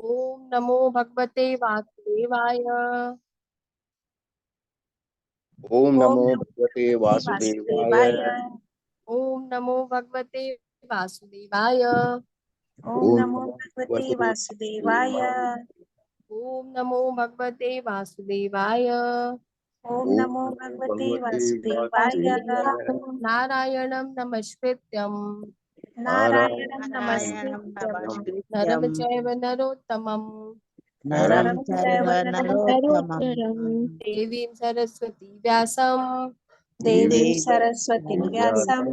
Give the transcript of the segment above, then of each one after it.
ओम नमो भगवते वासुदेवाय। ओम ओम नमो नमो भगवते भगवते वासुदेवाय। वासुदेवाय। ओम नमो भगवते वासुदेवाय। ओम ओम नमो नमो भगवते भगवते वासुदेवाय। वासुदेवाय। ओम नमो भगवते वासुदेवाय। ओम ओम नमो नमो भगवते भगवते वासुदेवाय। वासुदेवाय। नारायणं नमस्कृत्यं नारायणं नारायणं नमस्कृत्यं नरं नमस्कृत्यं चैव नरोत्तमं नरं नरं चैव चैव नरोत्तमं नरोत्तमं देवीं सरस्वती व्यासं देवीं देवीं सरस्वतीं व्यासं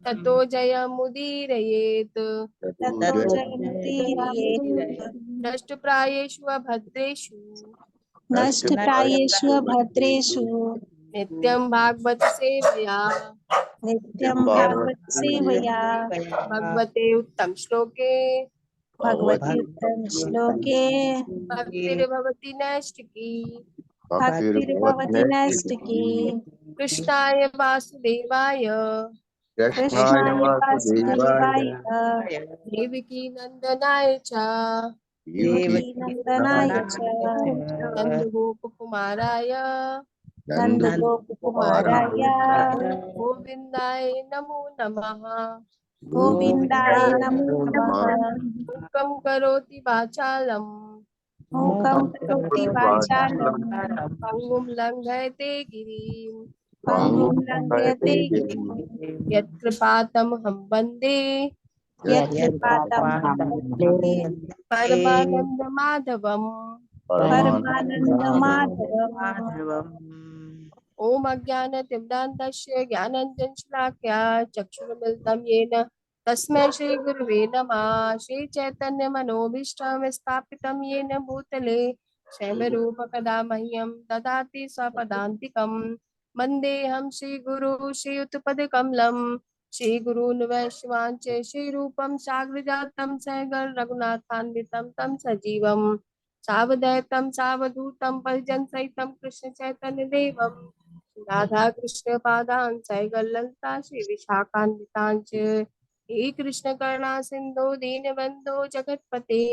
ततो जयमुदीरयेत्। ततो ततो जयमुदीरयेत्। जयमुदीरयेत्। नष्टप्रायेषु अभद्रेषु नष्टप्रायेषु भद्रेषु नित्यं भागवत सेवया नित्यं भागवत भागवते सेवया भगवते उत्तम श्लोके भगवती भगवती उत्तम श्लोके भक्तिर्भवति नैष्टिकी। भक्तिर्भवति भक्तिर्भवति। नैष्टिकी। कृष्णाय वासुदेवाय कृष्णाय कृष्णाय वासुदेवाय। वासुदेवाय देवकी नंदनाय च देवकी देवकी नंदनाय च नंदगोपकुमाराय नंदगोपकुमाराय गोविंदाय नमो नमः। गोविन्दाय नमो नमो नमः। नमः। मूकं करोति वाचालं मूकं करोति वाचालं पंगुं लङ्घयते गिरिं पङ्गुं वांगुं लङ्घयते लंघयते गिरिं। गिरिं। यत्कृपातमहं वन्दे यत्कृपातं वन्दे परमानन्दमाधवम्। परमानन्दमाधवम्। परमानन्दमाधवम्। ॐ अज्ञानतिम्रान्धस्य ज्ञानञ्जनशलाकया चक्षुरुन्मिलितं येन तस्मै श्रीगुरुवे नमः। श्रीचैतन्यमनोभीष्टं स्थापितं येन भूतले स्वयंरूपकदा मह्यं ददाति स्वपदान्तिकं। वन्देऽहं श्रीगुरु श्रीयुतपदकमलं श्रीगुरून् वैष्णवांश्च श्रीरूपं साग्रजातं सहगण रघुनाथान्वितं तं सजीवम् सावधैतं सावधूतं परिजनसहितं कृष्ण चैतन्य देवम् राधा कृष्ण पादान् सैगललता श्री विशाखान्वितांच हे कृष्ण करुणा सिंधु दीनबंधो जगतपते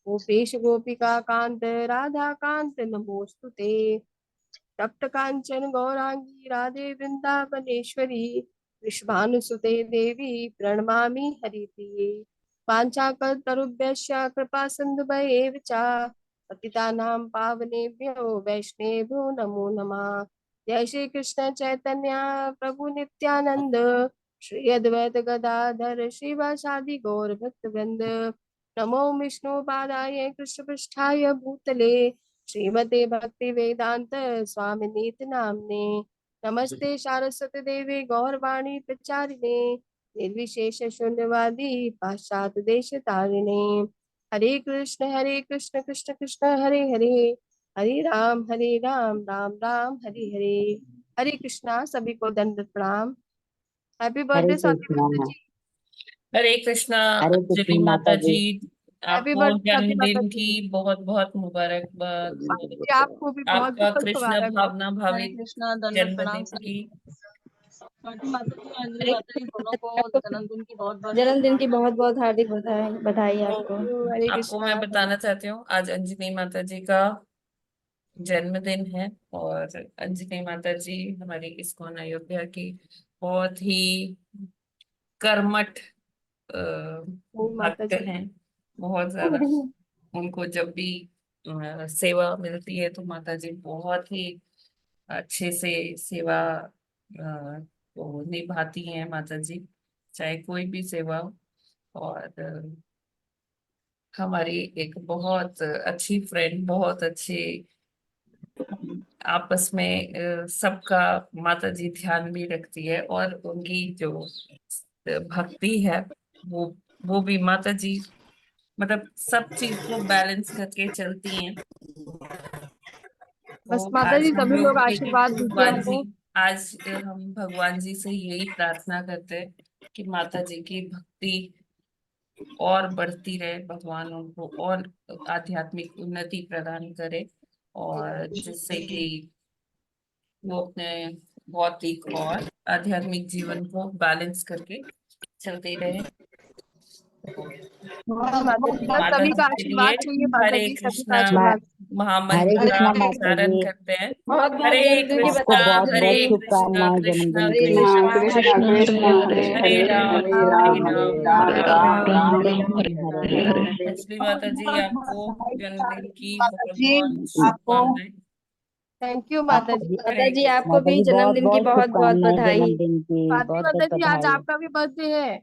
गोपेश गोपिका कांत राधा कांत नमोस्तुते तप्त कांचन गौरांगी राधे वृंदावनेश्वरी विश्वानुसुते देवी प्रणमामि हरिप्रिये वाञ्छाकल्पतरुभ्यश्च कृपा सिन्धुभ्येव च पतितानां पावनेभ्यो वैष्णवेभ्यो नमो नमः। जय श्री कृष्ण चैतन्य प्रभु नित्यानंद श्री अद्वैत गदाधर श्रीवासादि गौर भक्तवृंद नमो विष्णु पादाय कृष्ण पृष्ठाय भूतले श्रीमते भक्ति वेदांत स्वामिनीति नामने नमस्ते सारस्वती देवी गौरवाणी प्रचारिणे निर्विशेष शून्यवादी पाश्चात देश तारिणे हरे कृष्ण कृष्ण कृष्ण हरे हरे हरे राम राम राम हरे हरे। हरे कृष्णा सभी को दंडवत प्रणाम। हैप्पी हरे बर्थडे स्वाति कृष्णा। माता जी। हरे कृष्णा। हरे अंजलि कृष्ण माता माता जी। जी, हैप्पी आपको बर्थडे स्वाति माता जन्मदिन की जी। बहुत बहुत मुबारकबाद। माता जी आपको भी बहुत आपका बहुत कृष्ण मुबारक हो। भावना हरे भावित कृष्णा दंडवत प्रणाम जन्मदिन सभी की। स्वाति माता जी अंजलि हरे माता जी दोनों को जन्मदिन की बहुत बहुत जन्मदिन की शुभकामनाएं। बहुत बहुत हार्दिक बधाई बधाई थैंक आपको। यू। हरे आपको कृष्णा मैं बताना चाहती हूँ, आज अंजलि माता जी का जन्मदिन है। और अंजलि माता जी हमारी इस्कॉन अयोध्या की बहुत ही कर्मठ ओम माता भक्त जी। हैं, बहुत ज्यादा। उनको जब भी सेवा मिलती है तो माता जी बहुत ही अच्छे से सेवा को निभाती हैं माता जी, चाहे कोई भी सेवा हो। और हमारी एक बहुत अच्छी फ्रेंड, बहुत अच्छे आपस में सबका माता जी ध्यान भी रखती है। और उनकी जो भक्ति है वो वो भी माता जी मतलब सब चीज को बैलेंस करके चलती हैं। बस तो माता आज जी हम सभी लोग लोग एक आशीर्वाद दीजिए भगवान जी, हमको। आज हम भगवान जी से यही प्रार्थना करते हैं कि माता जी की भक्ति और बढ़ती रहे, भगवान उनको और आध्यात्मिक उन्नति प्रदान करे, और जिससे कि वो अपने भौतिक और आध्यात्मिक जीवन को बैलेंस करके चलते रहे। माता जी बस माता सभी जी का के लिए आशीर्वाद चाहिए माता हरे जी, सभी का कृष्णा आशीर्वाद। हरे महामंत्र का कृष्णा माता उच्चारण जी, करते हैं। बहुत बहुत हरे जन्मदिन की आपको कृष्णा बहुत बधाई। हरे बहुत कृष्णा शुभकामनाएं कृष्णा जन्मदिन की। कृष्णा कृष्ण हरे कृष्ण हरे हरे हरे राम हरे हरे राम राम राम राम राम राम राम हरे राम हरे। हरे हरे। लक्ष्मी माता जी आपको जन्मदिन की माता बहुत जी बहुत आपको शुभकामनाएं। थैंक यू माता माता जी। जी, माता जी आपको माता भी जी बहुत जन्मदिन की बहुत बहुत बहुत शुभकामनाएं बधाई। जन्मदिन की, स्वाति बहुत माता बहुत जी आज बधाई। आपका भी बर्थडे है।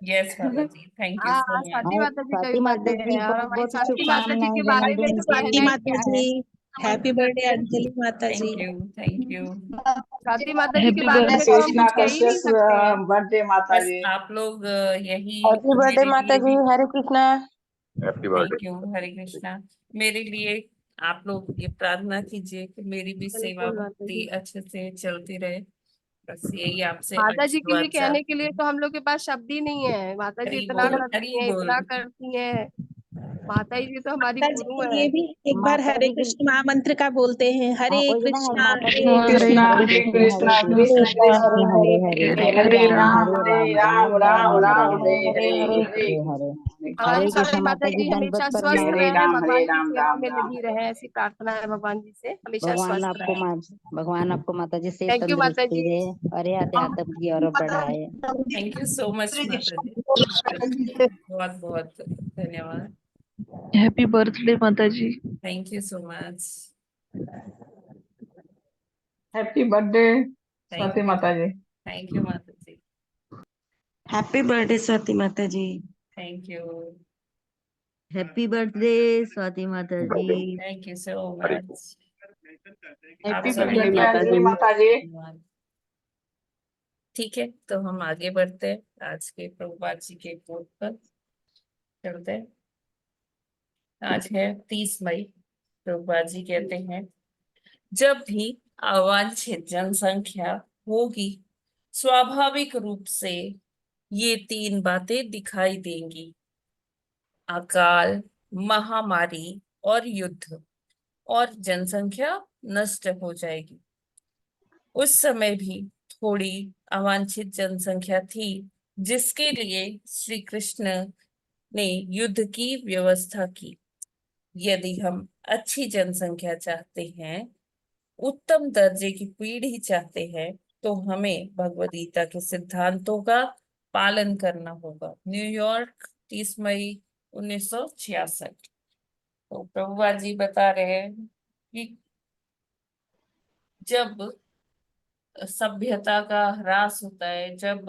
यस माता जी, थैंक यू हाँ सो आज स्वाति मच। और माता जी का भी स्वाति माता बर्थडे जी है और बहुत हमारी बहुत स्वाति माता जी शुभकामनाएं के बारे में जन्मदिन तो की। की। हैप्पी कहना ही बर्थडे क्या है। हैप्पी बर्थडे अंजलि माता जी। Thank you thank you. Swati माता जी के हैप्पी बारे बर्थडे में तो हम कृष्णा कुछ कह ही नहीं कशियस सकते हैं। बर्थडे माता बस जी। आप लोग यही हैप्पी बर्थडे मेरे माता लिए जी, भी Hare Krishna. Happy birthday. Thank you Hare Krishna. मेरे लिए आप लोग ये प्रार्थना कीजिए कि मेरी भी सेवा बिल्कुल माता भक्ति जी। अच्छे से चलती रहे। बस यही आपसे माता जी के लिए आशीर्वाद कहने के चाहती लिए हूँ। तो हम लोग के पास शब्द ही नहीं है। माता जी हरी इतना बोल हरी करती हैं, बोल। इतना करती हैं। माता जी तो हमारी माता जी गुरु के है। लिए भी एक बार माता हरे जी की कृष्ण महामंत्र का बोलते हैं। हरे वही ना है, कृष्णा हरे हरे कृष्णा कृष्णा हरे कृष्ण कृष्णा कृष्ण कृष्ण कृष्ण कृष्ण हरे हरे, हरे राम हरे हरे राम राम हरे राम हरे, हरे हरे हरे हरे। हमारी हरे कृष्ण स्वाति माता माता जी, जी दंडवत हमेशा प्रणाम। स्वस्थ हरे रहे, हरे भगवान की राम सेवा राम में राम। लगी रहे, ऐसी प्रार्थना है भगवान जी से, हमेशा भगवान स्वस्थ आपको रहे। भगवान आपको माता जी से थैंक यू माता तंदुरुस्ती जी। दे और ये अध्यात्म की ओर बढ़ाए। थैंक यू सो मच माता जी, बहुत बहुत धन्यवाद। हैप्पी बर्थडे माता जी। Thank you so much. Happy birthday thank Swati you माता जी। माता जी। हैप्पी बर्थडे स्वाति माता जी। Thank you happy birthday Swati माता जी। Thank you so Hare much. आप हैप्पी सभी बर्थडे का अंजलि माता जी। धन्यवाद। ठीक है, तो हम आगे बढ़ते हैं, आज के प्रभुपाद जी के कोट पर चलते हैं। आज है 30 मई। प्रभुपाद जी कहते हैं, जब भी अवांछित जनसंख्या होगी, स्वाभाविक रूप से ये 3 बातें दिखाई देंगी: अकाल, महामारी और युद्ध, और जनसंख्या नष्ट हो जाएगी। उस समय भी थोड़ी अवांछित जनसंख्या थी, जिसके लिए श्री कृष्ण ने युद्ध की व्यवस्था की। यदि हम अच्छी जनसंख्या चाहते हैं, उत्तम दर्जे की पीढ़ी चाहते हैं, तो हमें भगवद गीता के सिद्धांतों का पालन करना होगा। न्यूयॉर्क 30 मई 1966। तो प्रभुपाद जी बता रहे हैं कि जब सभ्यता का ह्रास होता है, जब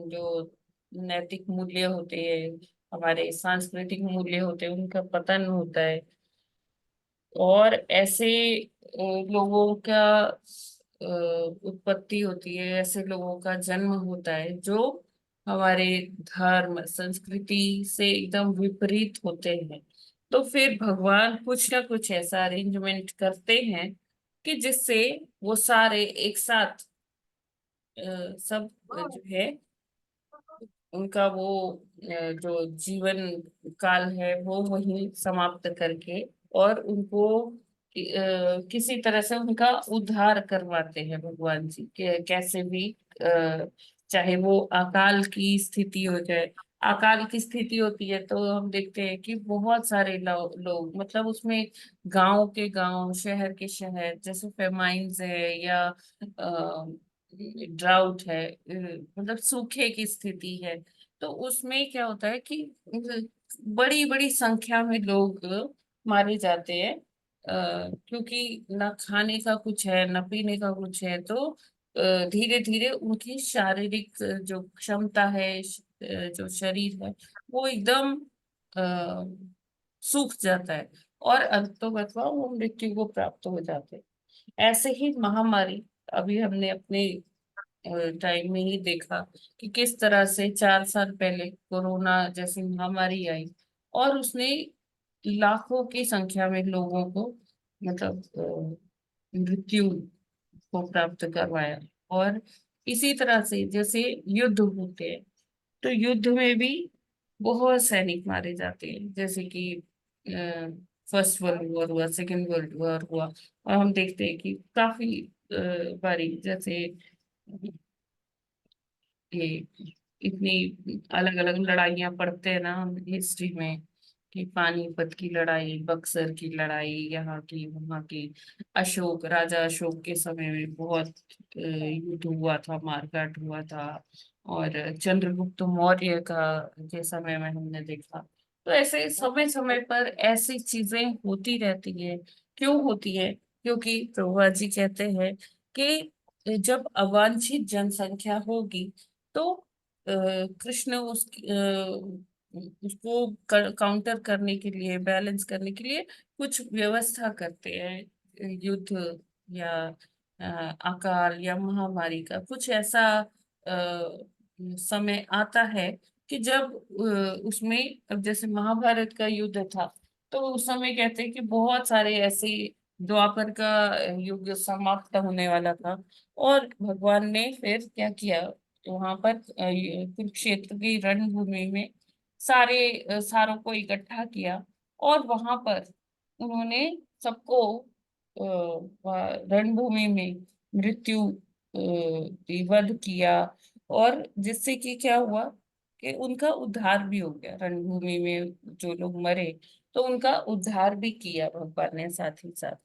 जो नैतिक मूल्य होते हैं, हमारे सांस्कृतिक मूल्य होते हैं, उनका पतन होता है, और ऐसे लोगों का उत्पत्ति होती है, ऐसे लोगों का जन्म होता है जो हमारे धर्म संस्कृति से एकदम विपरीत होते हैं। तो फिर भगवान कुछ ना कुछ ऐसा अरेंजमेंट करते हैं कि जिससे वो सारे एक साथ सब जो है उनका वो जो जीवन काल है वो वहीं समाप्त करके, और उनको किसी तरह से उनका उद्धार करवाते हैं भगवान जी के, कैसे भी चाहे वो अकाल की स्थिति हो जाए। अकाल की स्थिति होती है तो हम देखते हैं कि बहुत सारे लोग, मतलब उसमें गांव के गांव, शहर के शहर, जैसे फेमाइन्स है या ड्राउट है, मतलब सूखे की स्थिति है, तो उसमें क्या होता है कि बड़ी बड़ी संख्या में लोग मारे जाते हैं, क्योंकि ना खाने का कुछ है ना पीने का कुछ है, तो धीरे धीरे उनकी शारीरिक जो क्षमता है, जो शरीर है, वो एकदम सूख जाता है, और अंततोगत्वा वो मृत्यु को प्राप्त हो जाते हैं। ऐसे ही महामारी अभी हमने अपने टाइम में ही देखा कि किस तरह से 4 साल पहले कोरोना जैसी महामारी आई, और उसने लाखों की संख्या में लोगों को, मतलब मृत्यु को प्राप्त करवाया। और इसी तरह से जैसे युद्ध होते हैं, तो युद्ध में भी बहुत सैनिक मारे जाते हैं, जैसे कि फर्स्ट वर्ल्ड वॉर हुआ, सेकेंड वर्ल्ड वॉर हुआ, और हम देखते हैं कि काफी बारी, जैसे ये इतनी अलग अलग लड़ाइयां पढ़ते हैं ना हम हिस्ट्री में, कि पानीपत की लड़ाई, बक्सर की लड़ाई, यहाँ की वहाँ की, अशोक, राजा अशोक के समय में बहुत युद्ध हुआ था, मारकाट हुआ था, और चंद्रगुप्त मौर्य का के समय में हमने देखा। तो ऐसे समय समय पर ऐसी चीजें होती रहती है। क्यों होती है? क्योंकि प्रभुपाद जी कहते हैं कि जब अवांछित जनसंख्या होगी तो कृष्ण उसको काउंटर करने के लिए, बैलेंस करने के लिए कुछ व्यवस्था करते हैं, युद्ध या अकाल या महामारी का कुछ ऐसा समय आता है कि जब उसमें, अब जैसे महाभारत का युद्ध था, तो उस समय कहते हैं कि बहुत सारे ऐसे, द्वापर का युग समाप्त होने वाला था, और भगवान ने फिर क्या किया, वहां पर कुरुक्षेत्र की रणभूमि में सारों को इकट्ठा किया, और वहां पर उन्होंने सबको रणभूमि में मृत्यु वध किया, और जिससे कि क्या हुआ कि उनका उद्धार भी हो गया। रणभूमि में जो लोग मरे, तो उनका उद्धार भी किया भगवान ने साथ ही साथ।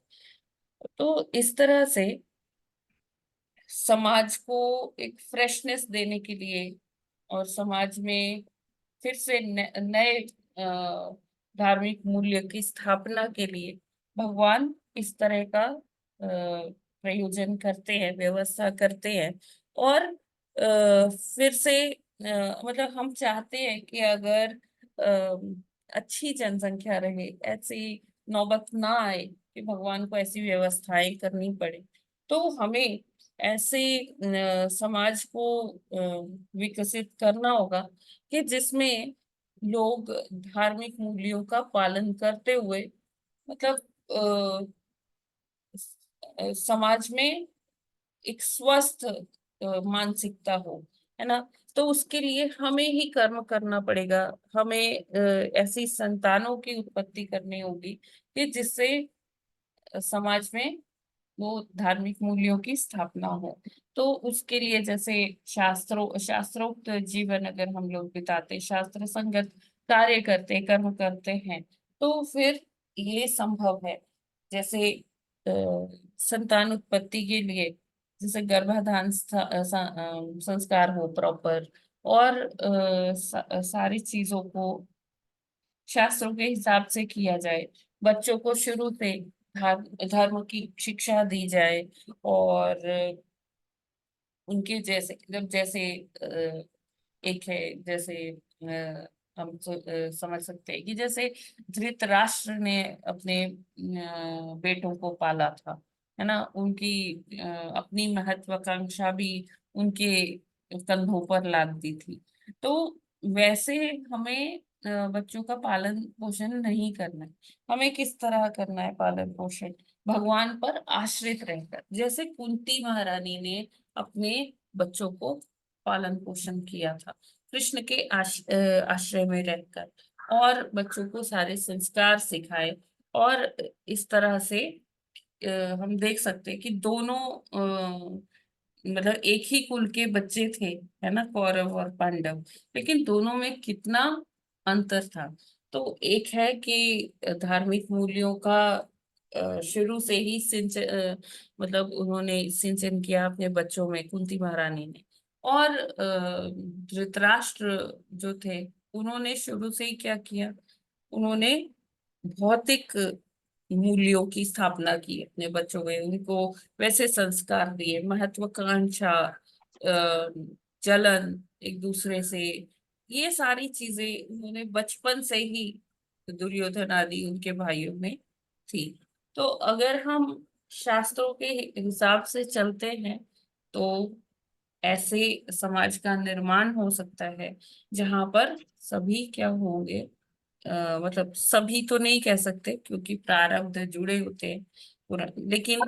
तो इस तरह से समाज को एक फ्रेशनेस देने के लिए, और समाज में फिर से नए धार्मिक मूल्य की स्थापना के लिए भगवान इस तरह का प्रयोजन करते हैं, व्यवस्था करते हैं। और फिर से मतलब हम चाहते हैं कि अगर अच्छी जनसंख्या रहे, ऐसी नौबत ना आए कि भगवान को ऐसी व्यवस्थाएं करनी पड़े, तो हमें ऐसे समाज को विकसित करना होगा कि जिसमें लोग धार्मिक मूल्यों का पालन करते हुए, मतलब समाज में एक स्वस्थ मानसिकता हो, है ना। तो उसके लिए हमें ही कर्म करना पड़ेगा, हमें ऐसी संतानों की उत्पत्ति करनी होगी कि जिससे समाज में वो धार्मिक मूल्यों की स्थापना हो। तो उसके लिए जैसे शास्त्रोक्त जीवन अगर हम लोग बिताते, शास्त्र संगत कार्य करते, कर्म करते हैं, तो फिर ये संभव है। जैसे संतान उत्पत्ति के लिए जैसे गर्भाधान संस्कार हो प्रॉपर, और सारी चीजों को शास्त्रों के हिसाब से किया जाए, बच्चों को शुरू से धर्म की शिक्षा दी जाए, और उनके जैसे, जब जैसे एक है, जैसे हम समझ सकते हैं कि जैसे धृतराष्ट्र ने अपने बेटों को पाला था, है ना, उनकी अपनी महत्वाकांक्षा भी उनके कंधों पर लाद दी थी। तो वैसे हमें बच्चों का पालन पोषण नहीं करना है। हमें किस तरह करना है पालन पोषण? भगवान पर आश्रित रहकर, जैसे कुंती महारानी ने अपने बच्चों को पालन पोषण किया था, कृष्ण के आश्रय में रहकर, और बच्चों को सारे संस्कार सिखाए। और इस तरह से हम देख सकते हैं कि दोनों मतलब एक ही कुल के बच्चे थे, है ना, कौरव और पांडव, लेकिन दोनों में कितना अंतर था। तो एक है कि धार्मिक मूल्यों का शुरू से ही मतलब उन्होंने सिंचन किया अपने बच्चों में, कुंती महारानी ने। और धृतराष्ट्र जो थे, उन्होंने शुरू से ही क्या किया, उन्होंने भौतिक मूल्यों की स्थापना की अपने बच्चों में, उनको वैसे संस्कार दिए, महत्वाकांक्षा, जलन एक दूसरे से, ये सारी चीजें उन्होंने बचपन से ही, दुर्योधन आदि उनके भाइयों में थी। तो अगर हम शास्त्रों के हिसाब से चलते हैं, तो ऐसे समाज का निर्माण हो सकता है जहां पर सभी क्या होंगे, मतलब सभी तो नहीं कह सकते क्योंकि प्रारब्ध जुड़े होते हैं पूरा, लेकिन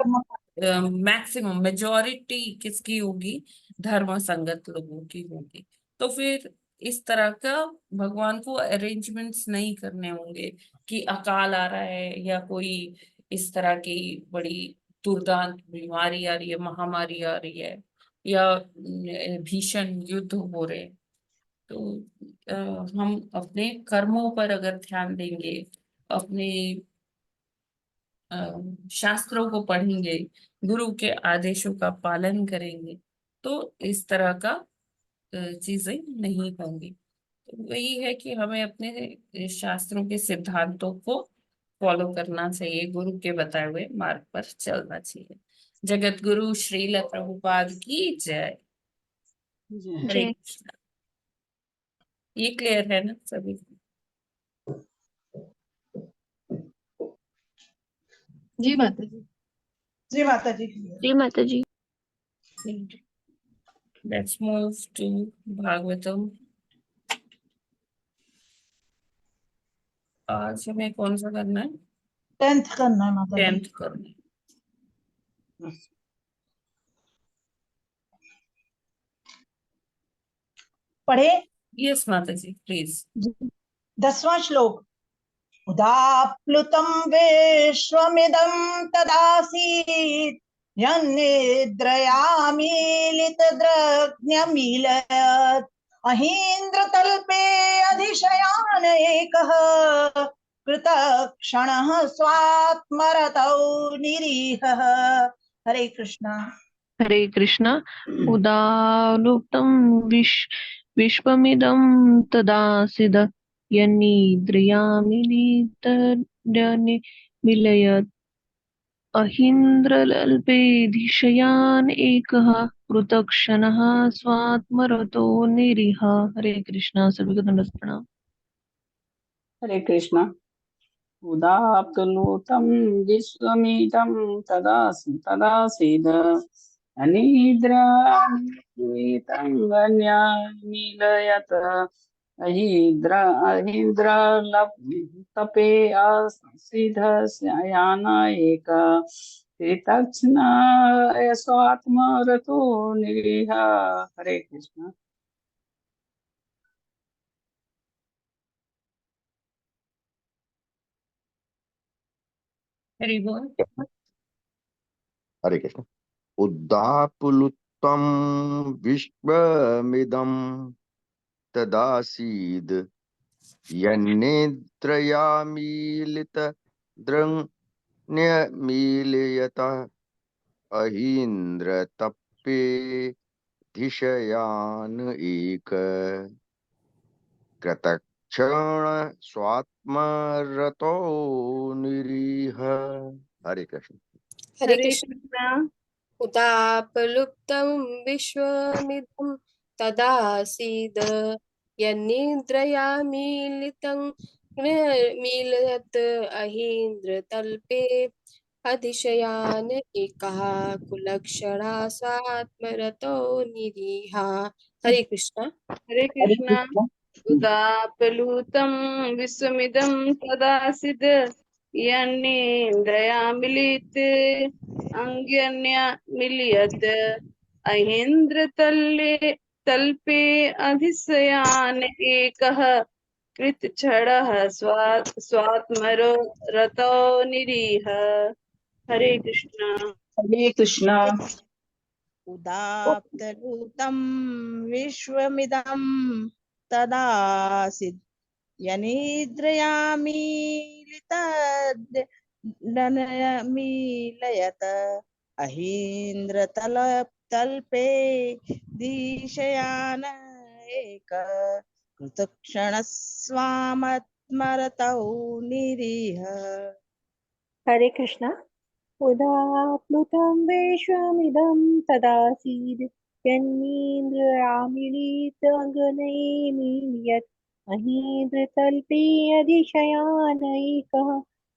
मैक्सिमम मेजॉरिटी किसकी होगी? धर्म संगत लोगों की होगी। तो फिर इस तरह का भगवान को अरेंजमेंट्स नहीं करने होंगे कि अकाल आ रहा है, या कोई इस तरह की बड़ी दुर्दांत बीमारी आ रही है, महामारी आ रही है, या भीषण युद्ध हो रहे हैं। तो हम अपने कर्मों पर अगर ध्यान देंगे, अपने शास्त्रों को पढ़ेंगे, गुरु के आदेशों का पालन करेंगे, तो इस तरह का चीजें नहीं होंगी। तो वही है कि हमें अपने शास्त्रों के सिद्धांतों को फॉलो करना चाहिए, गुरु के बताए हुए मार्ग पर चलना चाहिए। जगत गुरु श्रील प्रभुपाद की जय। हरे कृष्णा। ये क्लियर है ना सभी? जी माता जी। जी माता जी। जी माता जी। Let's move to Bhagavatam. आज हमें कौन सा करना है? 10th करना है माता जी। 10th करना है। पढ़े। यस माता जी प्लीज। 10वां श्लोक। उदाप्लुतं विश्वमिदं तदासीत् यन्निद्रयामीलितद्रग्न्यमीलयत् अहीन्द्रतल्पे अधिशयान एकः कृतक्षणः स्वात्मरतौ निरीहः। हरे कृष्णा। हरे कृष्ण। उदालुप्तं विश्वमिदं तदासीद यन्निद्रयामिलितद्रग्न्यमीलयत् अहीन्द्रतल्पेऽधिशयन एकः कृतक्षणः स्वात्मरतो निरीह। हरे कृष्णा। सभी को दंडवत प्रणाम। हरे कृष्ण। उदाप्तुलुतं विश्वमिदं तदासीद अनिद्रामीलितं अहीन्द्रलपे आसीदस्यान एक कृतक्षण स्वात्मरतो निरीह। हरे कृष्ण। हरि बोल। हरे कृष्ण। उद्दापुलुत्वं विश्वमिदं तदासीद यन्निद्रयामीलितद्रग्न्यमीलयत अहीन्द्रतप्पे धिशयान एक कृतक्षण स्वात्मरतो निरीह। हरे कृष्ण। हरे कृष्ण। उदापलुप्तं विश्वमिदं तदासीद यन्निद्रयामीलितं मीलयत् अहीन्द्रतल्पे अधिशयान एकः कुलक्षणा स्वात्मरतो निरीह। हरे कृष्ण। हरे कृष्णा। उदाप्लुतं विश्वमिदं तदासीद यन्निन्द्रयामीलित अंग्यन्यमीलयत् अहीन्द्रतल्पे अधिशयन एकः कृतक्षणः स्वात्मरतो निरीह। हरे कृष्णा। हरे कृष्ण। उदाप्तलुतं विश्वमिदं तदासीत् यन्निद्रयामीलितद्रग्न्यमीलयत् अहीन्द्रतल्पे दिशयान एक कृतक्षणः स्वात्मरतौ निरीह। हरे कृष्णा। उदाप्लुतं विश्वमिदं तदासीद् यन्निन्द्रयामीलितगगनैर्मीलयत् अहीन्द्रतल्पे अधिशयानैकः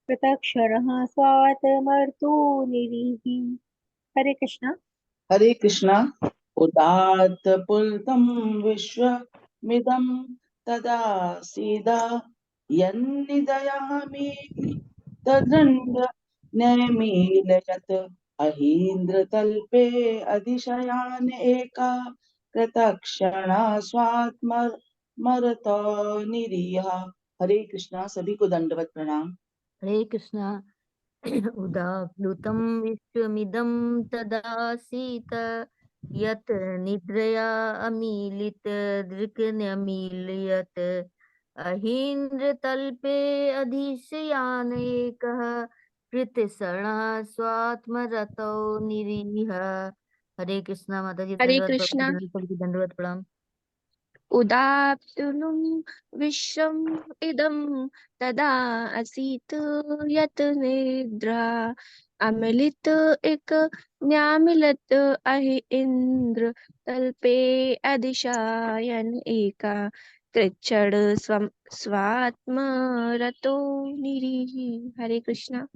कृतक्षणः स्वात्मरतो निरीह। हरे कृष्णा। हरे कृष्ण। उदात्तपुल्तं विश्वमिदं तदासीद यन्निदयामीलितद्रग्न्यमीलयत् अहीन्द्रतल्पे अधिशयान एका कृतक्षणा स्वात्मरतो निरीह। हरे कृष्णा। सभी को दंडवत प्रणाम। हरे कृष्णा। उदाप्लुतं विश्वमिदं तदासीत् यत् निद्रया अमीलित दृक् अहीन्द्रतल्पे अधिशयान एकः कृतसरणः स्वात्मरतौ निरीह। हरे कृष्णा माता जी, हरे दंडवत कृष्णा। प्रणाम, दंडवत प्रणाम। उदात्तनुं विश्वम् इदं तदा आसीत् यत् निद्रा अमिलित एक न्यामिलत अहि इन्द्र तल्पे अधिशायन एका कृच्छ्र स्वम स्वात्मरतो निरीह। हरे कृष्णा।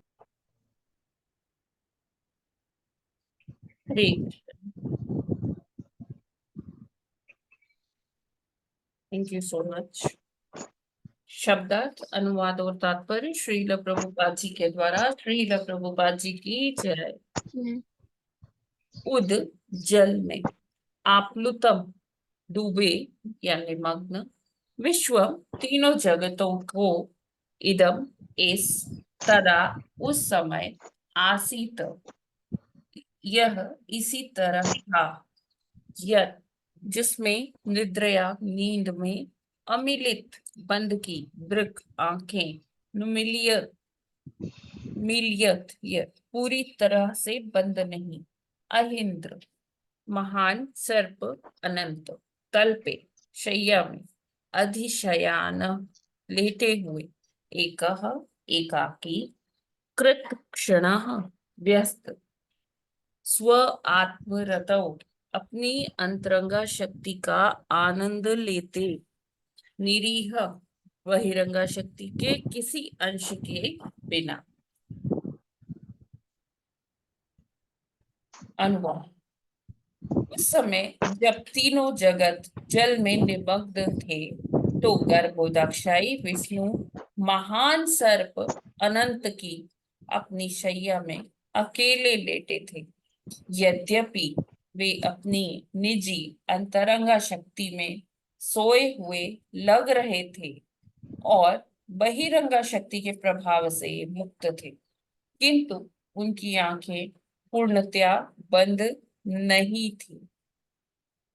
हरे थैंक यू सो मच। शब्दार्थ, अनुवाद और तात्पर्य श्रील प्रभुपाद जी के द्वारा। श्रील प्रभुपाद जी की जय। उद जल में, आप्लुतम डूबे या निमग्न, विश्व तीनों जगतों को, इदम इस, तदा उस समय, आसीत यह इसी तरह था, यत जिसमें, निद्रया नींद में, अमिलित बंद की, दृक आंखें, नुमिलियत मिलियत यत पूरी तरह से बंद नहीं, अहिंद्र महान सर्प अनंत, तल्पे शैया में, अधिशयान लेटे हुए, एकः एकाकी, कृत क्षणः व्यस्त, स्व आत्मरतौ अपनी अंतरंगा शक्ति का आनंद लेते, निरीह बहिरंगा शक्ति के किसी अंश के बिना। अनुवाद। उस समय जब तीनों जगत जल में निमग्न थे, तो गर्भोदक्षाई विष्णु महान सर्प अनंत की अपनी शैया में अकेले लेटे थे। यद्यपि वे अपनी निजी अंतरंगा शक्ति में सोए हुए लग रहे थे और बहिरंगा शक्ति के प्रभाव से मुक्त थे, किंतु उनकी आंखें पूर्णतया बंद नहीं थी।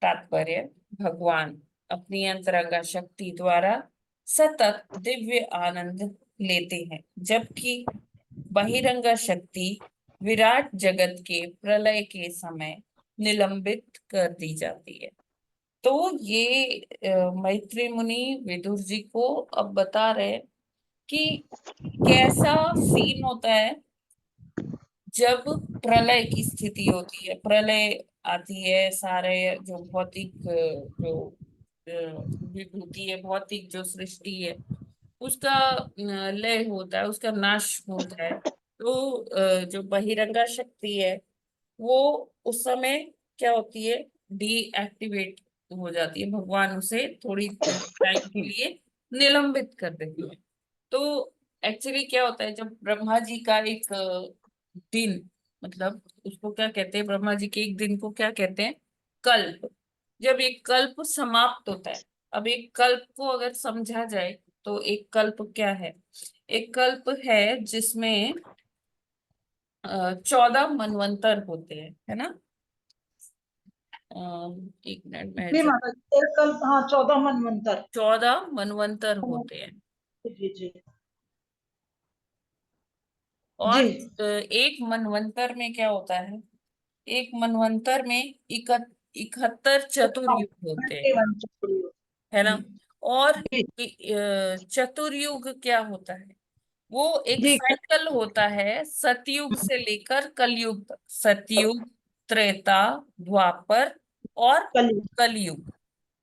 तात्पर्य, भगवान अपनी अंतरंगा शक्ति द्वारा सतत दिव्य आनंद लेते हैं, जबकि बहिरंगा शक्ति विराट जगत के प्रलय के समय निलंबित कर दी जाती है। तो ये मैत्री मुनि विदुर जी को अब बता रहे कि कैसा सीन होता है जब प्रलय की स्थिति होती है। प्रलय आती है, सारे जो भौतिक जो विभूति है, भौतिक जो सृष्टि है, उसका लय होता है, उसका नाश होता है। तो जो बहिरंगा शक्ति है वो उस समय क्या होती है, डीएक्टिवेट हो जाती है। भगवान उसे थोड़ी टाइम के लिए निलंबित कर देते हैं। तो एक्चुअली क्या होता है, जब ब्रह्मा जी का एक दिन, मतलब उसको क्या कहते हैं, ब्रह्मा जी के एक दिन को क्या कहते हैं, कल्प। जब एक कल्प समाप्त होता है, अब एक कल्प को अगर समझा जाए तो एक कल्प क्या है, एक कल्प है जिसमें 14 मनवंतर होते हैं, है ना। एक मिनट में, जी माता जी, एक कल्प, हाँ 14 मनवंतर। 14 मनवंतर होते हैं। जी जी और जी। एक मनवंतर में क्या होता है, एक मनवंतर में 71 चतुर्युग होते हैं, है ना। और चतुर्युग क्या होता है, वो एक जी साइकिल होता है सतयुग से लेकर कलयुग तक। सतयुग, त्रेता, द्वापर और कलयुग। कलयुग,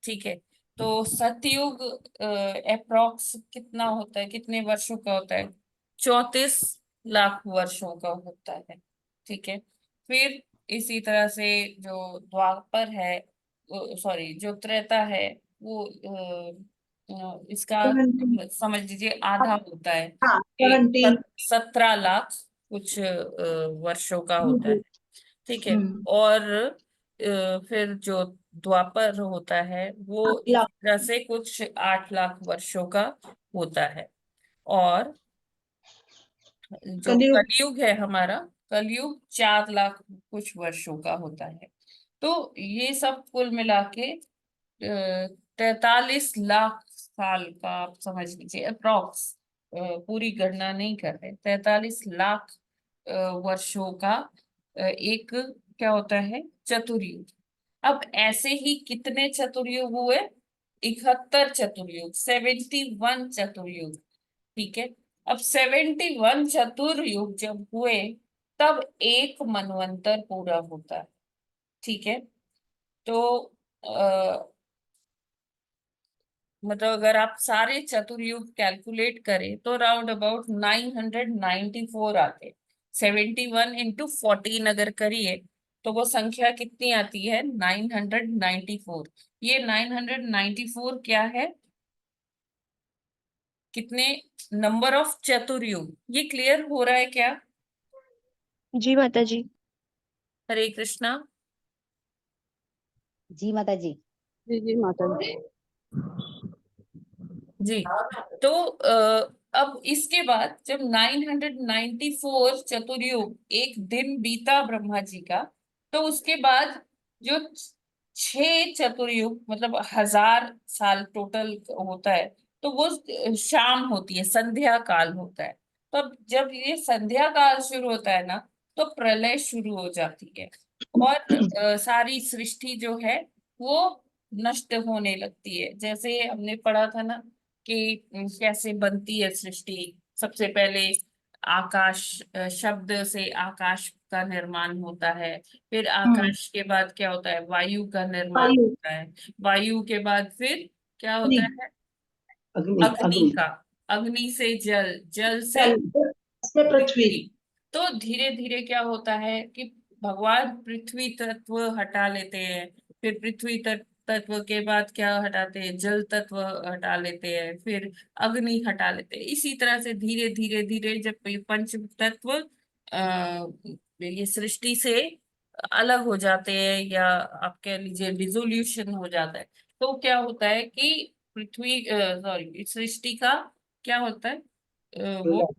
ठीक है। तो सतयुग अप्रोक्स कितना होता है, कितने वर्षों का होता है, 34 लाख वर्षों का होता है, ठीक है। फिर इसी तरह से जो द्वापर है, सॉरी जो त्रेता है, वो इसका 17, समझ लीजिए आधा होता है, हाँ 17। 17 लाख कुछ वर्षों का जी होता जी। है, ठीक है। और फिर जो द्वापर होता है वो 8 इस लाख। तरह से कुछ 8 लाख वर्षों का होता है। और जो कलयुग। कलयुग है हमारा, कलयुग 4 लाख कुछ वर्षों का होता है। तो ये सब कुल मिला के 43 लाख साल का आप समझ लीजिए अप्रॉक्स, पूरी गणना नहीं कर रहे, 43 लाख वर्षों का एक क्या होता है चतुर्युग। अब ऐसे ही कितने चतुर्युग हुए? 71 चतुर्युग, 71 चतुर्युग। ठीक है, अब 71 चतुर्युग जब हुए तब एक मनवंतर पूरा होता है। ठीक है, तो मतलब अगर आप सारे चतुर्युग कैलकुलेट करें तो राउंड अबाउट 994 आते। 71 इंटू 14 अगर करिए तो वो संख्या कितनी आती है? 994। ये 994 क्या है? कितने नंबर ऑफ चतुर्युग? ये क्लियर हो रहा है क्या? जी माता जी। हरे कृष्णा। जी माता जी। जी जी माता जी। जी, तो अब इसके बाद जब 994 चतुर्युग एक दिन बीता ब्रह्मा जी का, तो उसके बाद जो 6 चतुर्युग मतलब 1000 साल टोटल होता है, तो वो शाम होती है, संध्या काल होता है। तो अब जब ये संध्या काल शुरू होता है ना, तो प्रलय शुरू हो जाती है और सारी सृष्टि जो है वो नष्ट होने लगती है। जैसे हमने पढ़ा था ना कि कैसे बनती है सृष्टि। सबसे पहले आकाश, शब्द से आकाश का निर्माण होता है। फिर आकाश के बाद क्या होता है? वायु का निर्माण वायु, होता है। वायु के बाद फिर क्या अग्नि, होता है? अग्नि, अग्नि अग्नि, का, अग्नि से जल, जल से जल, से पृथ्वी। पृथ्वी। तो धीरे धीरे क्या होता है कि भगवान पृथ्वी तत्व हटा लेते हैं। फिर पृथ्वी तत्व के बाद क्या हटाते हैं? जल तत्व हटा लेते हैं। फिर अग्नि हटा लेते हैं। इसी तरह से धीरे धीरे धीरे जब ये पंच तत्व ये सृष्टि से अलग हो जाते हैं, या आप कह लीजिए डिसोल्यूशन हो जाता है, तो क्या होता है कि पृथ्वी सॉरी सृष्टि का क्या होता है? वो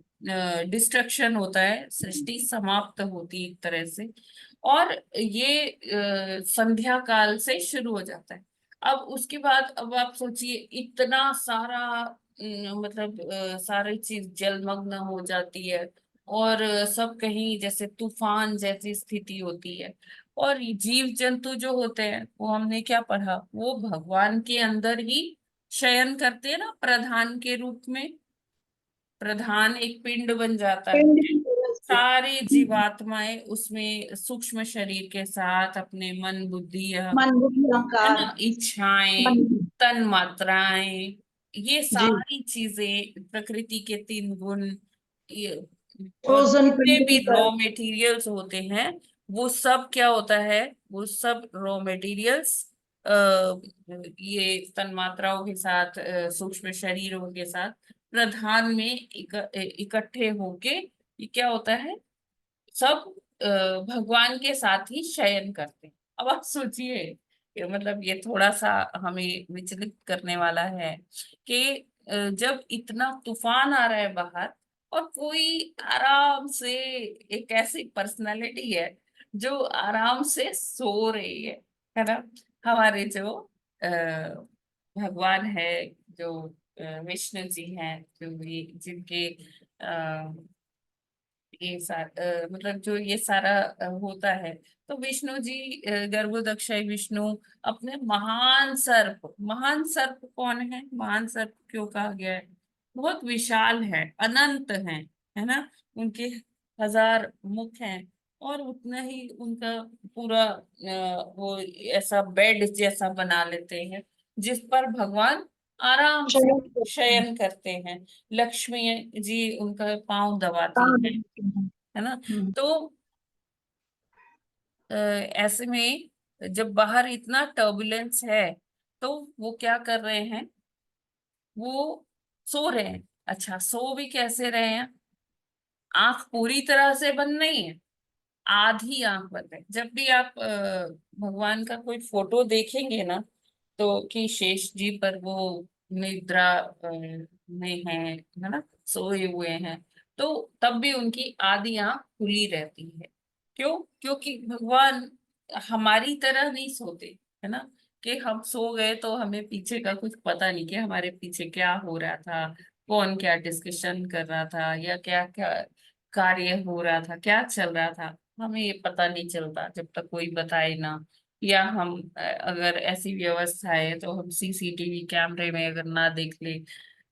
डिस्ट्रक्शन होता है, सृष्टि समाप्त होती है एक तरह से। और ये संध्या काल से शुरू हो जाता है। अब उसके बाद अब आप सोचिए इतना सारा मतलब सारी चीज जलमग्न हो जाती है और सब कहीं जैसे तूफान जैसी स्थिति होती है। और ये जीव जंतु जो होते हैं वो हमने क्या पढ़ा? वो भगवान के अंदर ही शयन करते हैं ना, प्रधान के रूप में। प्रधान एक पिंड बन जाता है, पिंड की वजह से। सारी जीवात्माएं उसमें सूक्ष्म शरीर के साथ अपने मन बुद्धि मन, बुद्धि, है अहंकार, ना, इच्छाएं, मन। तन मात्राएं, ये जी, सारी चीजें, प्रकृति के 3 गुण, ये और फ्रोजन जितने पिंड भी की रॉ तरह। मटेरियल्स होते हैं वो सब क्या होता है? वो सब रॉ मटेरियल्स ये तन्मात्राओं के साथ, सूक्ष्म शरीरों के साथ प्रधान में इकट्ठे होके ये क्या होता है? सब भगवान के साथ ही शयन करते हैं। अब आप सोचिए, मतलब ये थोड़ा सा हमें विचलित करने वाला है कि जब इतना तूफान आ रहा है बाहर और कोई आराम से, एक ऐसी पर्सनालिटी है जो आराम से सो रही है ना। हमारे जो अ, भगवान है, जो विष्णु जी हैं, जो ये जिनके ये मतलब जो ये सारा होता है, तो विष्णु जी गर्भोदक्षय विष्णु अपने महान सर्प कौन है? महान सर्प क्यों कहा गया है? बहुत विशाल है, अनंत है ना। उनके 1000 मुख हैं और उतना ही उनका पूरा वो ऐसा बेड जैसा बना लेते हैं जिस पर भगवान आराम से शयन करते हैं। शयन करते हैं। लक्ष्मी जी उनका पांव दबाती कहाँ हैं, देखते हैं? है ना। तो ऐसे में जब बाहर इतना टर्बुलेंस है तो वो क्या कर रहे हैं? वो सो रहे हैं। अच्छा, सो भी कैसे रहे हैं? आंख पूरी तरह से बंद नहीं है, आधी आंख बंद है। जब भी आप भगवान का कोई फोटो देखेंगे ना, तो कि शेष जी पर वो निद्रा में है ना, सोए हुए हैं, तो तब भी उनकी आधी आंख खुली रहती है। क्यों? क्योंकि भगवान हमारी तरह नहीं सोते, है ना, कि हम सो गए तो हमें पीछे का कुछ पता नहीं कि हमारे पीछे क्या हो रहा था, कौन क्या डिस्कशन कर रहा था, या क्या क्या कार्य हो रहा था, क्या चल रहा था, हमें ये पता नहीं चलता जब तक कोई बताए ना। या हम अगर ऐसी व्यवस्था है तो हम सीसीटीवी कैमरे में अगर ना देख ले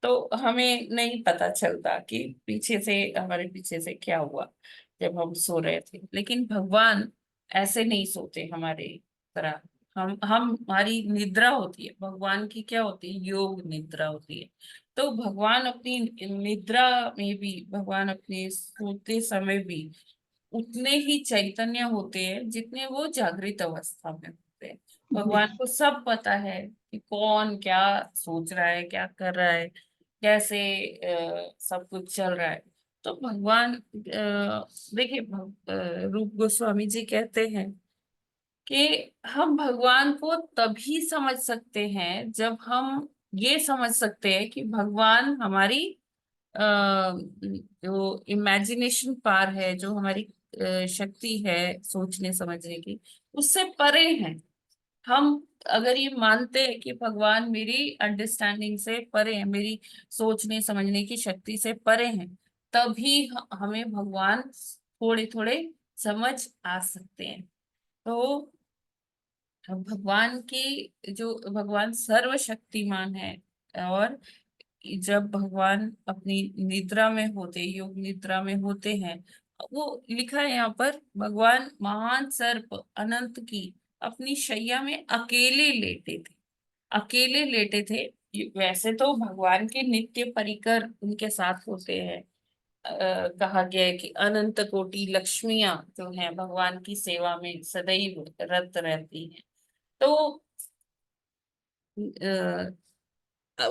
तो हमें नहीं पता चलता कि पीछे से, हमारे पीछे से क्या हुआ जब हम सो रहे थे। लेकिन भगवान ऐसे नहीं सोते हमारे तरह। हम हमारी निद्रा होती है, भगवान की क्या होती है, योग निद्रा होती है। तो भगवान अपनी निद्रा में भी, भगवान अपने सोते समय भी उतने ही चैतन्य होते हैं जितने वो जागृत अवस्था में होते हैं। भगवान को सब पता है कि कौन क्या सोच रहा है, क्या कर रहा है, कैसे सब कुछ चल रहा है। तो भगवान देखिए, रूप गोस्वामी जी कहते हैं कि हम भगवान को तभी समझ सकते हैं जब हम ये समझ सकते हैं कि भगवान हमारी जो इमेजिनेशन पार है, जो हमारी शक्ति है सोचने समझने की, उससे परे हैं। हम अगर ये मानते हैं कि भगवान मेरी अंडरस्टैंडिंग से परे है, मेरी सोचने समझने की शक्ति से परे हैं, तभी हमें भगवान थोड़े थोड़े समझ आ सकते हैं। तो भगवान की जो, भगवान सर्वशक्तिमान है। और जब भगवान अपनी निद्रा में होते, योग निद्रा में होते हैं, वो लिखा है यहाँ पर, भगवान महान सर्प अनंत की अपनी शैया में अकेले लेटे थे, अकेले लेटे थे। वैसे तो भगवान के नित्य परिकर उनके साथ होते हैं। कहा गया है कि अनंत कोटि लक्ष्मियां जो हैं भगवान की सेवा में सदैव रत रहती हैं। तो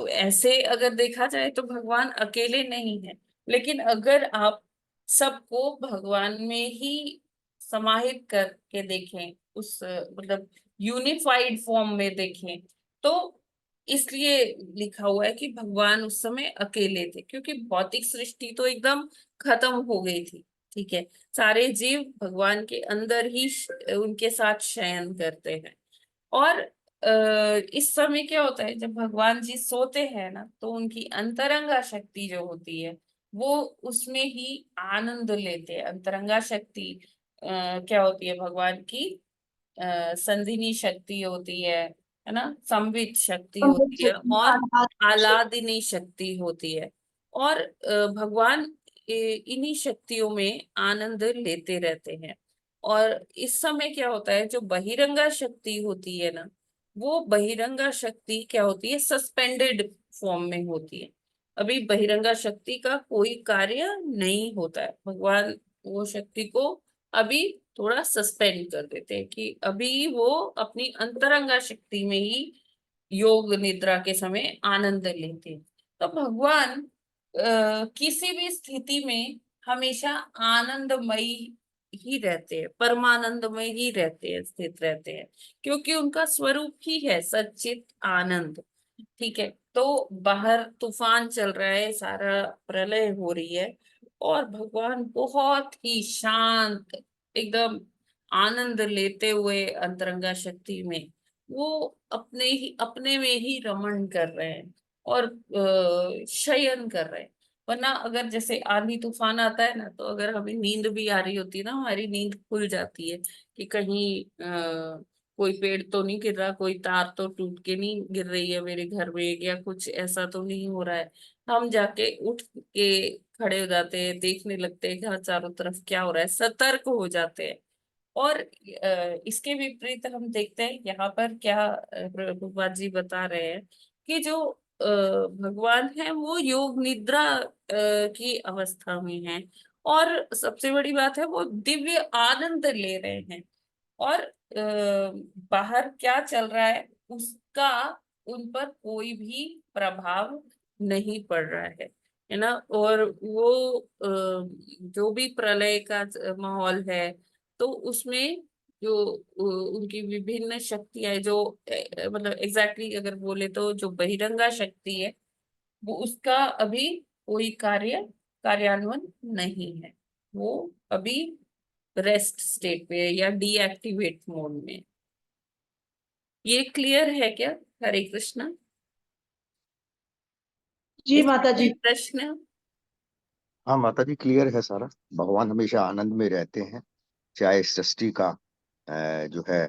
ऐसे अगर देखा जाए तो भगवान अकेले नहीं है। लेकिन अगर आप सबको भगवान में ही समाहित करके देखें, उस मतलब यूनिफाइड फॉर्म में देखें, तो इसलिए लिखा हुआ है कि भगवान उस समय अकेले थे, क्योंकि भौतिक सृष्टि तो एकदम खत्म हो गई थी। ठीक है, सारे जीव भगवान के अंदर ही उनके साथ शयन करते हैं। और इस समय क्या होता है, जब भगवान जी सोते हैं ना, तो उनकी अंतरंगा शक्ति जो होती है वो उसमें ही आनंद लेते हैं। अंतरंगा शक्ति क्या होती है, भगवान की संधिनी शक्ति होती है ना, संवित शक्ति होती है, और आह्लादिनी शक्ति होती है। और भगवान इन्हीं शक्तियों में आनंद लेते रहते हैं। और इस समय क्या होता है, जो बहिरंगा शक्ति होती है ना, वो बहिरंगा शक्ति क्या होती है, सस्पेंडेड फॉर्म में होती है। अभी बहिरंगा शक्ति का कोई कार्य नहीं होता है। भगवान वो शक्ति को अभी थोड़ा सस्पेंड कर देते हैं कि अभी वो अपनी अंतरंगा शक्ति में ही योग निद्रा के समय आनंद लेते हैं। तो भगवान किसी भी स्थिति में हमेशा आनंदमयी ही रहते हैं, परमानंदमय ही रहते हैं, स्थित रहते हैं, क्योंकि उनका स्वरूप ही है सच्चित आनंद। ठीक है, तो बाहर तूफान चल रहा है, सारा प्रलय हो रही है, और भगवान बहुत ही शांत, एकदम आनंद लेते हुए अंतरंगा शक्ति में वो अपने में ही रमण कर रहे हैं, और शयन कर रहे हैं। वरना अगर जैसे आंधी तूफान आता है ना, तो अगर हमें नींद भी आ रही होती है ना, हमारी नींद खुल जाती है कि कहीं कोई पेड़ तो नहीं गिर रहा, कोई तार तो टूट के नहीं गिर रही है मेरे घर में, या कुछ ऐसा तो नहीं हो रहा है। हम जाके उठ के खड़े हो जाते हैं, देखने लगते हैं कि हाँ चारों तरफ क्या हो रहा है, सतर्क हो जाते हैं। और इसके विपरीत हम देखते हैं यहाँ पर क्या प्रभुपाद जी बता रहे हैं कि जो भगवान है वो योग निद्रा की अवस्था में है, और सबसे बड़ी बात है वो दिव्य आनंद ले रहे हैं। और बाहर क्या चल रहा है उसका उन पर कोई भी प्रभाव नहीं पड़ रहा है ना। और वो जो भी प्रलय का माहौल है, तो उसमें जो उनकी विभिन्न शक्तियां जो मतलब एग्जैक्टली अगर बोले तो जो बहिरंगा शक्ति है, वो उसका अभी कोई कार्यान्वयन नहीं है। वो अभी रेस्ट स्टेट पे है या डीएक्टिवेट मोड में है। ये क्लियर है क्या? हरे कृष्णा। जी माता जी। प्रश्न? हाँ माता जी, क्लियर है सारा। भगवान हमेशा आनंद में रहते हैं, चाहे सृष्टि का जो है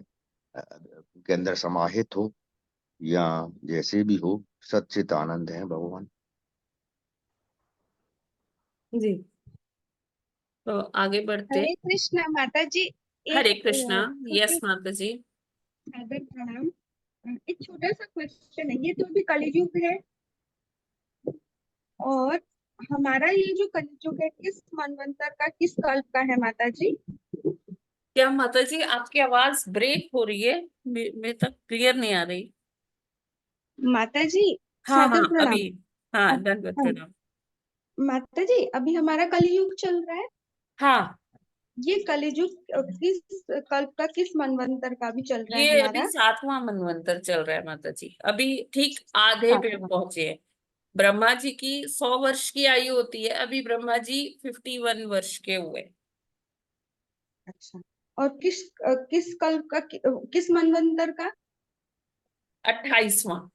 के अंदर समाहित हो या जैसे भी हो, सच्चित आनंद है भगवान। जी, तो आगे बढ़ते। हरे कृष्णा माता जी। हरे कृष्णा। यस माता जी। सादर प्रणाम। एक छोटा सा क्वेश्चन है, ये तो अभी कलयुग है और हमारा ये जो कलयुग है किस मनवंतर का, किस कल्प का है माता जी? क्या माता जी आपकी आवाज ब्रेक हो रही है, मेरे तक क्लियर नहीं आ रही। माता जी हाँ सादर हाँ प्रणाम। अभी। हाँ अब दंडवत हाँ, प्रणाम। माता जी अभी हमारा कलयुग चल रहा है। हाँ, ये कलयुग किस कल्प का, किस मनवंतर का भी चल रहा है ये अभी हमारा? 7वां मनवंतर चल रहा है माता जी, अभी ठीक आधे पे सातवां। पहुंचे हैं। ब्रह्मा जी की 100 वर्ष की आयु होती है, अभी ब्रह्मा जी 51 वर्ष के हुए। अच्छा, और किस कल्प का, किस मनवंतर का? 28वां।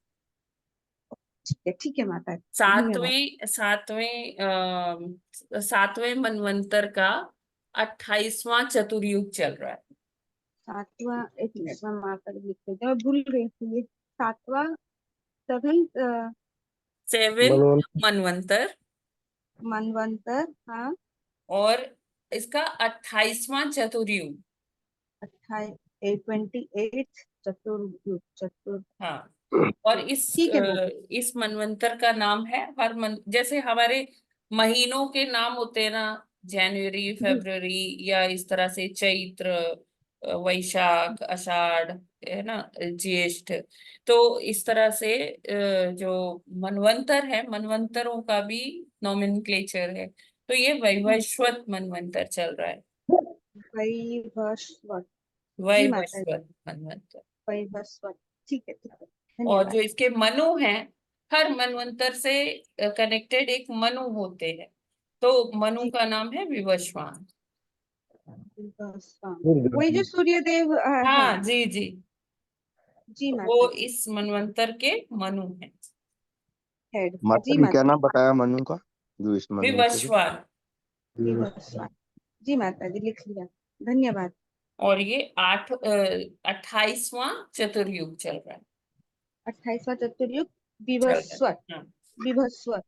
ठीक है माता जी, धन्यवाद। सातवें सातवें सातवें मनवंतर का 28वां चतुर्युग चल रहा है। सातवां, एक मिनट में माता जी लिख देती हूँ, मैं भूल गई थी ये। सातवां, सेवेंथ सेवेंथ मनवंतर। मनवंतर, हाँ। और इसका 28वां चतुर्युग। 28 चतुर्युग, चतुर। हाँ, और ठीक है माता। इस मनवंतर का नाम है, हर मन जैसे हमारे महीनों के नाम होते हैं ना, जनवरी, जी फरवरी, या इस तरह से चैत्र, वैशाख, आषाढ़, है ना, ज्येष्ठ। तो इस तरह से जो मनवंतर है, मनवंतरों का भी नोमेनक्लेचर है। तो ये वैवस्वत मनवंतर चल रहा है। वैवस्वत। जी माता जी, वैवस्वत मनवंतर। वैवस्वत। ठीक है, ठीक है, और जो धन्यवाद। इसके मनु हैं, हर मनवंतर से कनेक्टेड एक मनु होते हैं, तो मनु जी, का नाम है विवस्वान। वैवस्वत। वही जो सूर्य देव है। हाँ जी जी, जी तो माता वो जी, इस मनवंतर के मनु हैं। हेड। माता जी जी क्या माता नाम बताया मनु का, जो इस मनवंतर है? विवस्वान। जी, वैवस्वत। जी माता जी, लिख लिया, धन्यवाद। और ये 28वां चतुर्युग चल रहा है। 28वां चतुर्युग, चल रहा विभस्वत। है, हाँ। विभस्वत।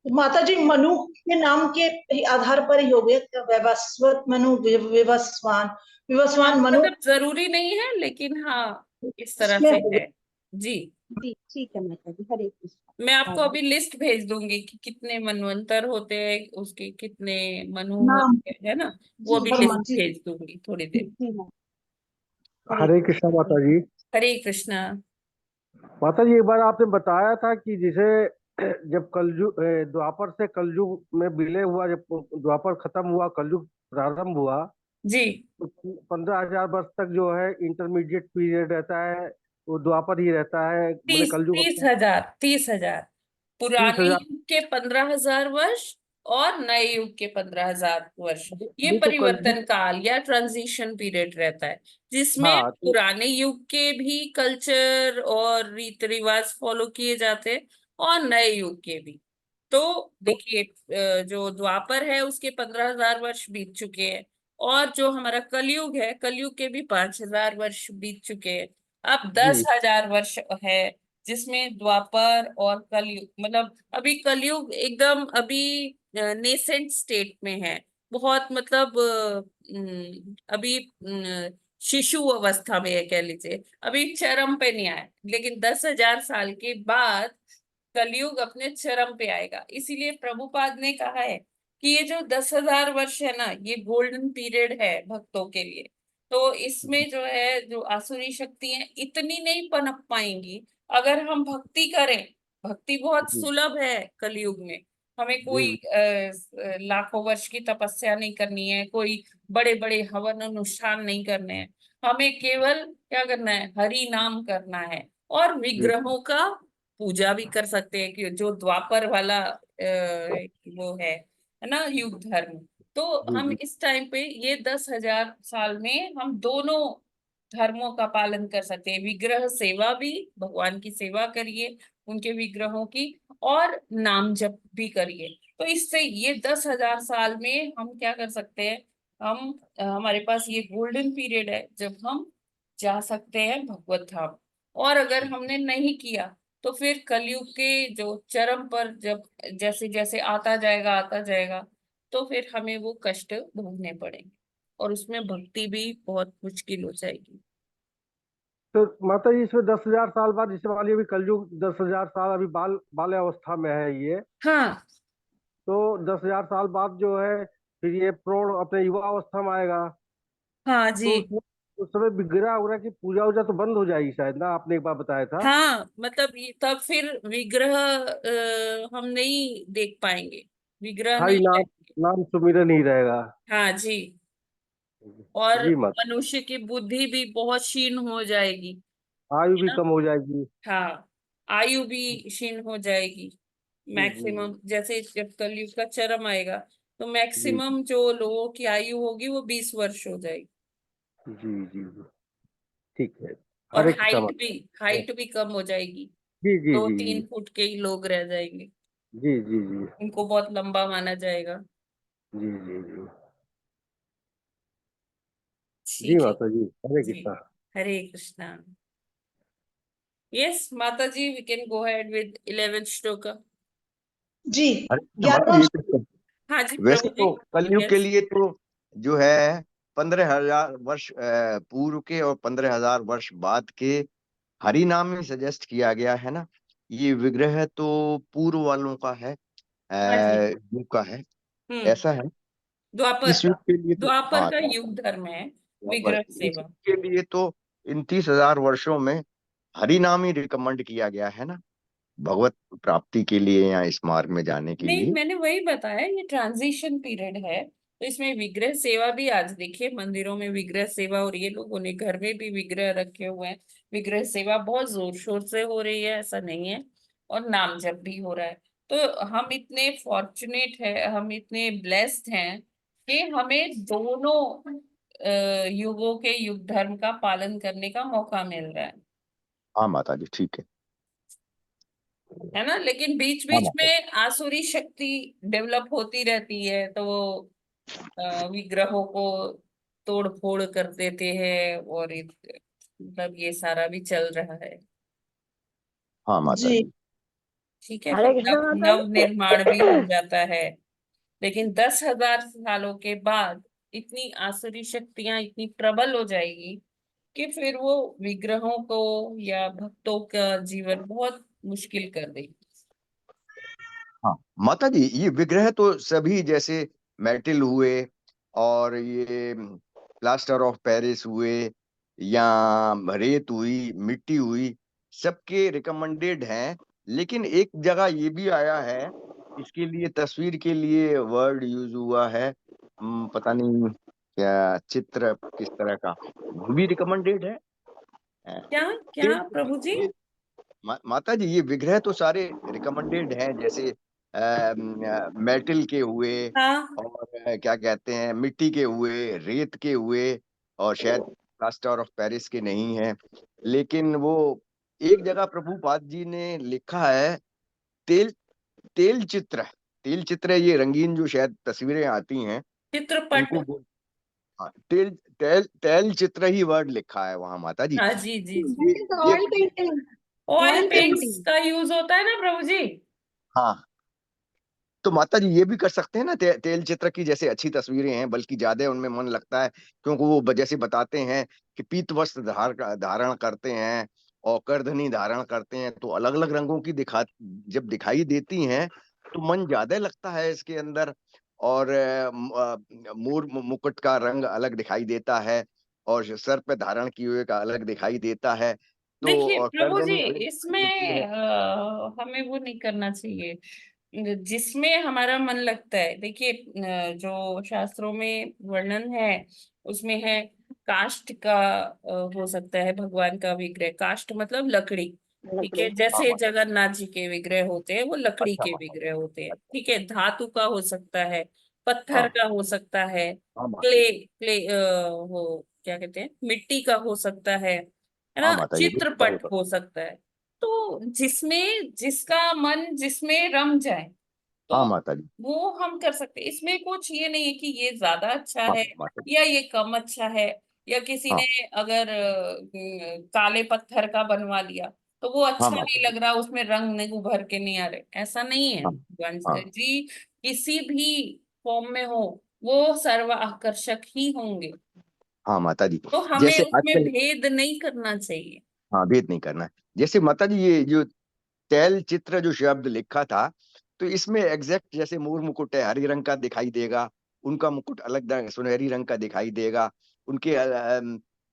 माता जी मनु के नाम के ही आधार पर ही हो गया क्या? वैवस्वत मनु, विवस्वान, हाँ विवस्वान मनु मतलब जरूरी नहीं है, लेकिन हाँ इस तरह इसमें से हो गया। है। जी, जी ठीक है माता जी, हरे मैं कृष्ण। आपको अभी लिस्ट भेज दूंगी कि कितने मनवंतर होते हैं, उसके कितने मनु नाम। होते हैं, है ना। वो जी अभी और जी लिस्ट जी भेज दूंगी थोड़ी देर। जी हाँ, हरे हरे कृष्ण। कृष्णा माता जी। हरे कृष्णा। माता जी एक बार आपने बताया था कि जिसे जब कलयुग द्वापर से कलयुग में विलय हुआ, जब द्वापर खत्म हुआ कलयुग प्रारंभ हुआ, जी, तो 15,000 वर्ष तक जो है इंटरमीडिएट पीरियड रहता है, वो द्वापर ही रहता है, मतलब तीस कलयुग तीस अपना हजार 30,000 पुराने 30,000। युग के 15,000 वर्ष और नए युग के 15,000 वर्ष, ये अभी तो कलयुग। परिवर्तन काल या ट्रांजिशन पीरियड रहता है, जिसमें हाँ तो पुराने युग के भी कल्चर और रीति रिवाज फॉलो किए जाते हैं और नए युग के भी। तो तो देखिए, जो द्वापर है उसके 15,000 वर्ष बीत चुके हैं, और जो हमारा कलयुग है, कलयुग के भी 5,000 वर्ष बीत चुके हैं। अब जी 10,000 वर्ष है, जिसमें द्वापर और कलयुग, मतलब अभी कलयुग एकदम अभी नेसेंट स्टेट में है, बहुत मतलब अभी शिशु अवस्था में है कह लीजिए, अभी चरम पे नहीं आया, लेकिन 10,000 साल के बाद कलयुग अपने चरम पे आएगा। इसीलिए प्रभुपाद ने कहा है कि ये जो 10,000 वर्ष है ना, ये गोल्डन पीरियड है भक्तों के लिए। तो इसमें जो है, जो आसुरी शक्तियां इतनी नहीं पनप पाएंगी अगर हम भक्ति करें। भक्ति बहुत जी सुलभ है कलयुग में। हमें कोई जी लाखों वर्ष की तपस्या नहीं करनी है, कोई बड़े बड़े हवन अनुष्ठान नहीं करने हैं। हमें केवल क्या करना है, हरि नाम करना है, और जी विग्रहों का पूजा भी कर सकते हैं, कि जो द्वापर वाला वो है ना, युग धर्म। तो जी हम जी इस टाइम पे ये 10,000 साल में हम दोनों धर्मों का पालन कर सकते हैं। विग्रह सेवा भी, भगवान की सेवा करिए उनके विग्रहों की, और नाम जप भी करिए। तो इससे ये 10,000 साल में हम क्या कर सकते हैं, हम हमारे पास ये गोल्डन पीरियड है जब हम जा सकते हैं भगवत धाम। और अगर हमने नहीं किया तो फिर कलयुग के जो चरम पर जब जैसे जैसे आता जाएगा तो फिर हमें वो कष्ट भोगने पड़ेंगे, और उसमें भक्ति भी बहुत मुश्किल हो जाएगी। तो माता जी इसमें 10,000 साल बाद, जैसे मान लीजिए अभी कलयुग 10,000 साल अभी बाल अवस्था में है ये, हाँ तो 10,000 साल बाद जो है फिर ये प्रौढ़ अपने युवा अवस्था में आएगा। हाँ तो जी। उस समय विग्रह वगैरह की पूजा वूजा तो बंद हो जाएगी शायद ना, आपने एक बार बताया था। हाँ मतलब तब फिर विग्रह हम नहीं देख पाएंगे, विग्रह खाली नहीं नाम रहेंगे। नाम सुमिरन ही रहेगा। हाँ जी। और जी माता, मनुष्य की बुद्धि भी बहुत क्षीण हो जाएगी, आयु है भी ना। कम हो जाएगी। हाँ, आयु भी क्षीण हो जाएगी। जी जी मैक्सिमम जैसे जब कलयुग का चरम आएगा तो जी मैक्सिमम जो लोगों की आयु होगी वो 20 वर्ष हो जाएगी। जी जी जी, ठीक है। और हरे कृष्णा हाइट माता। भी हाइट भी कम हो जाएगी, जी जी दो जी जी तीन फुट के ही लोग रह जाएंगे, जी जी जी उनको बहुत लंबा माना जाएगा। जी जी जी जी ठीक है माता जी, हरे जी। कृष्णा। हरे कृष्णा। यस माता जी, we can go ahead with 11th श्लोक। जी। हरे कृष्ण माता 11वां जी, हाँ जी वैसे प्रभु जी। तो कलयुग के यस। लिए तो जो है 15,000 वर्ष पूर्व के और 15,000 वर्ष बाद के हरि नाम में सजेस्ट किया गया है ना। ये विग्रह तो पूर्व वालों का है, हाँ जी। युग का है, हम्म। ऐसा है। द्वापर इस का युग के लिए तो द्वापर हाँ, का युग धर्म है पर विग्रह इस सेवा। युग के लिए तो इन 30,000 वर्षों में हरि नाम ही रिकमेंड किया गया है ना, भगवत प्राप्ति के लिए या इस मार्ग में जाने के नहीं, लिए। मैंने वही बताया, ये ट्रांजिशन पीरियड है तो इसमें विग्रह सेवा भी, आज देखिए मंदिरों में विग्रह सेवा हो रही है, लोगों ने घर में भी विग्रह रखे हुए हैं। विग्रह सेवा बहुत जोर शोर से हो रही है, ऐसा नहीं है। और नाम जप भी हो रहा है। तो हम इतने फॉर्चुनेट है, हम इतने ब्लेस्ड हैं कि हमें दोनों युगों के युग धर्म का पालन करने का मौका मिल रहा हाँ माता जी, ठीक है ना। लेकिन बीच हाँ बीच माता जी। में आसुरी शक्ति डेवलप होती रहती है, तो वो विग्रहों को तोड़ फोड़ कर देते हैं, और मतलब ये सारा भी चल रहा है। हाँ माता जी। जी। ठीक है, हरे फिर कृष्णा माता नव निर्माण भी हो जी। जाता है। लेकिन 10,000 सालों के बाद इतनी आसुरी शक्तियां इतनी प्रबल हो जाएगी कि फिर वो विग्रहों को या भक्तों का जीवन बहुत मुश्किल कर देगी। हाँ माता जी, ये विग्रह तो सभी जैसे मेटल हुए और ये प्लास्टर ऑफ पेरिस हुए या रेत हुई, मिट्टी हुई, सबके रिकमेंडेड हैं। लेकिन एक जगह ये भी आया है, इसके लिए तस्वीर के लिए वर्ड यूज हुआ है, पता नहीं क्या चित्र किस तरह का, वो भी रिकमेंडेड है। क्या क्या तेल प्रभु जी। माता जी, ये विग्रह तो सारे रिकमेंडेड हैं, जैसे मेटल के हुए हाँ और क्या कहते हैं, मिट्टी के हुए, रेत के हुए, और शायद प्लास्टर ऑफ पेरिस के नहीं है। लेकिन वो एक जगह प्रभुपाद जी ने लिखा है, तेल तेल चित्र, ये रंगीन जो शायद तस्वीरें आती हैं चित्रपट। उनको हाँ, तेल तेल तेल चित्र ही वर्ड लिखा है वहां माता जी। हाँ जी जी तो जी। ये oil painting. Oil oil paints painting. का यूज होता है ना प्रभु जी। हाँ, तो माता जी ये भी कर सकते हैं ना, तेल चित्र की जैसे अच्छी तस्वीरें हैं, बल्कि ज्यादा उनमें मन लगता है, क्योंकि वो जैसे बताते हैं कि पीत वस्त्र धारण करते हैं और करधनी धारण करते हैं, तो अलग अलग रंगों की जब दिखाई देती हैं तो मन ज्यादा लगता है इसके अंदर। और मोर मुकुट का रंग अलग दिखाई देता है, और सर पे धारण किए हुए का अलग दिखाई देता है। तो देखिए और प्रभु जी, करधनी अलग दिखाई देती इसमें है। हमें वो नहीं करना चाहिए जिसमें हमारा मन लगता है। देखिए जो शास्त्रों में वर्णन है उसमें है काष्ठ का हो सकता है भगवान का विग्रह। काष्ठ मतलब लकड़ी। ठीक है, हाँ जैसे माता, जगन्नाथ जी के विग्रह होते हैं वो लकड़ी अच्छा के माता, विग्रह होते हैं। अच्छा। ठीक है, धातु का हो सकता है, पत्थर हाँ का हो सकता है, हाँ माता क्ले क्ले वो क्या कहते हैं, मिट्टी का हो सकता है हाँ ना, माता जी चित्रपट बराबर। हो सकता है। तो जिसमें जिसका मन जिसमें रम जाए तो हाँ माता जी। वो हम कर सकते हैं। इसमें कुछ ये नहीं है कि ये ज्यादा अच्छा हाँ है माता जी। या ये कम अच्छा है, या किसी हाँ ने अगर काले पत्थर का बनवा लिया तो वो हाँ अच्छा माता नहीं जी। लग रहा, उसमें रंग नहीं उभर के नहीं आ रहे, ऐसा नहीं है। हाँ भगवान हाँ जी किसी भी फॉर्म में हो वो सर्व आकर्षक ही होंगे, हाँ माता जी। तो हमें जैसे उसमें आजकल, भेद नहीं करना चाहिए। हाँ भेद नहीं करना है। जैसे माता जी ये जो तैल चित्र जो शब्द लिखा था, तो इसमें एग्जैक्ट जैसे मोर मुकुट है हरे रंग का दिखाई देगा, उनका मुकुट अलग सुनहरी रंग का दिखाई देगा, उनके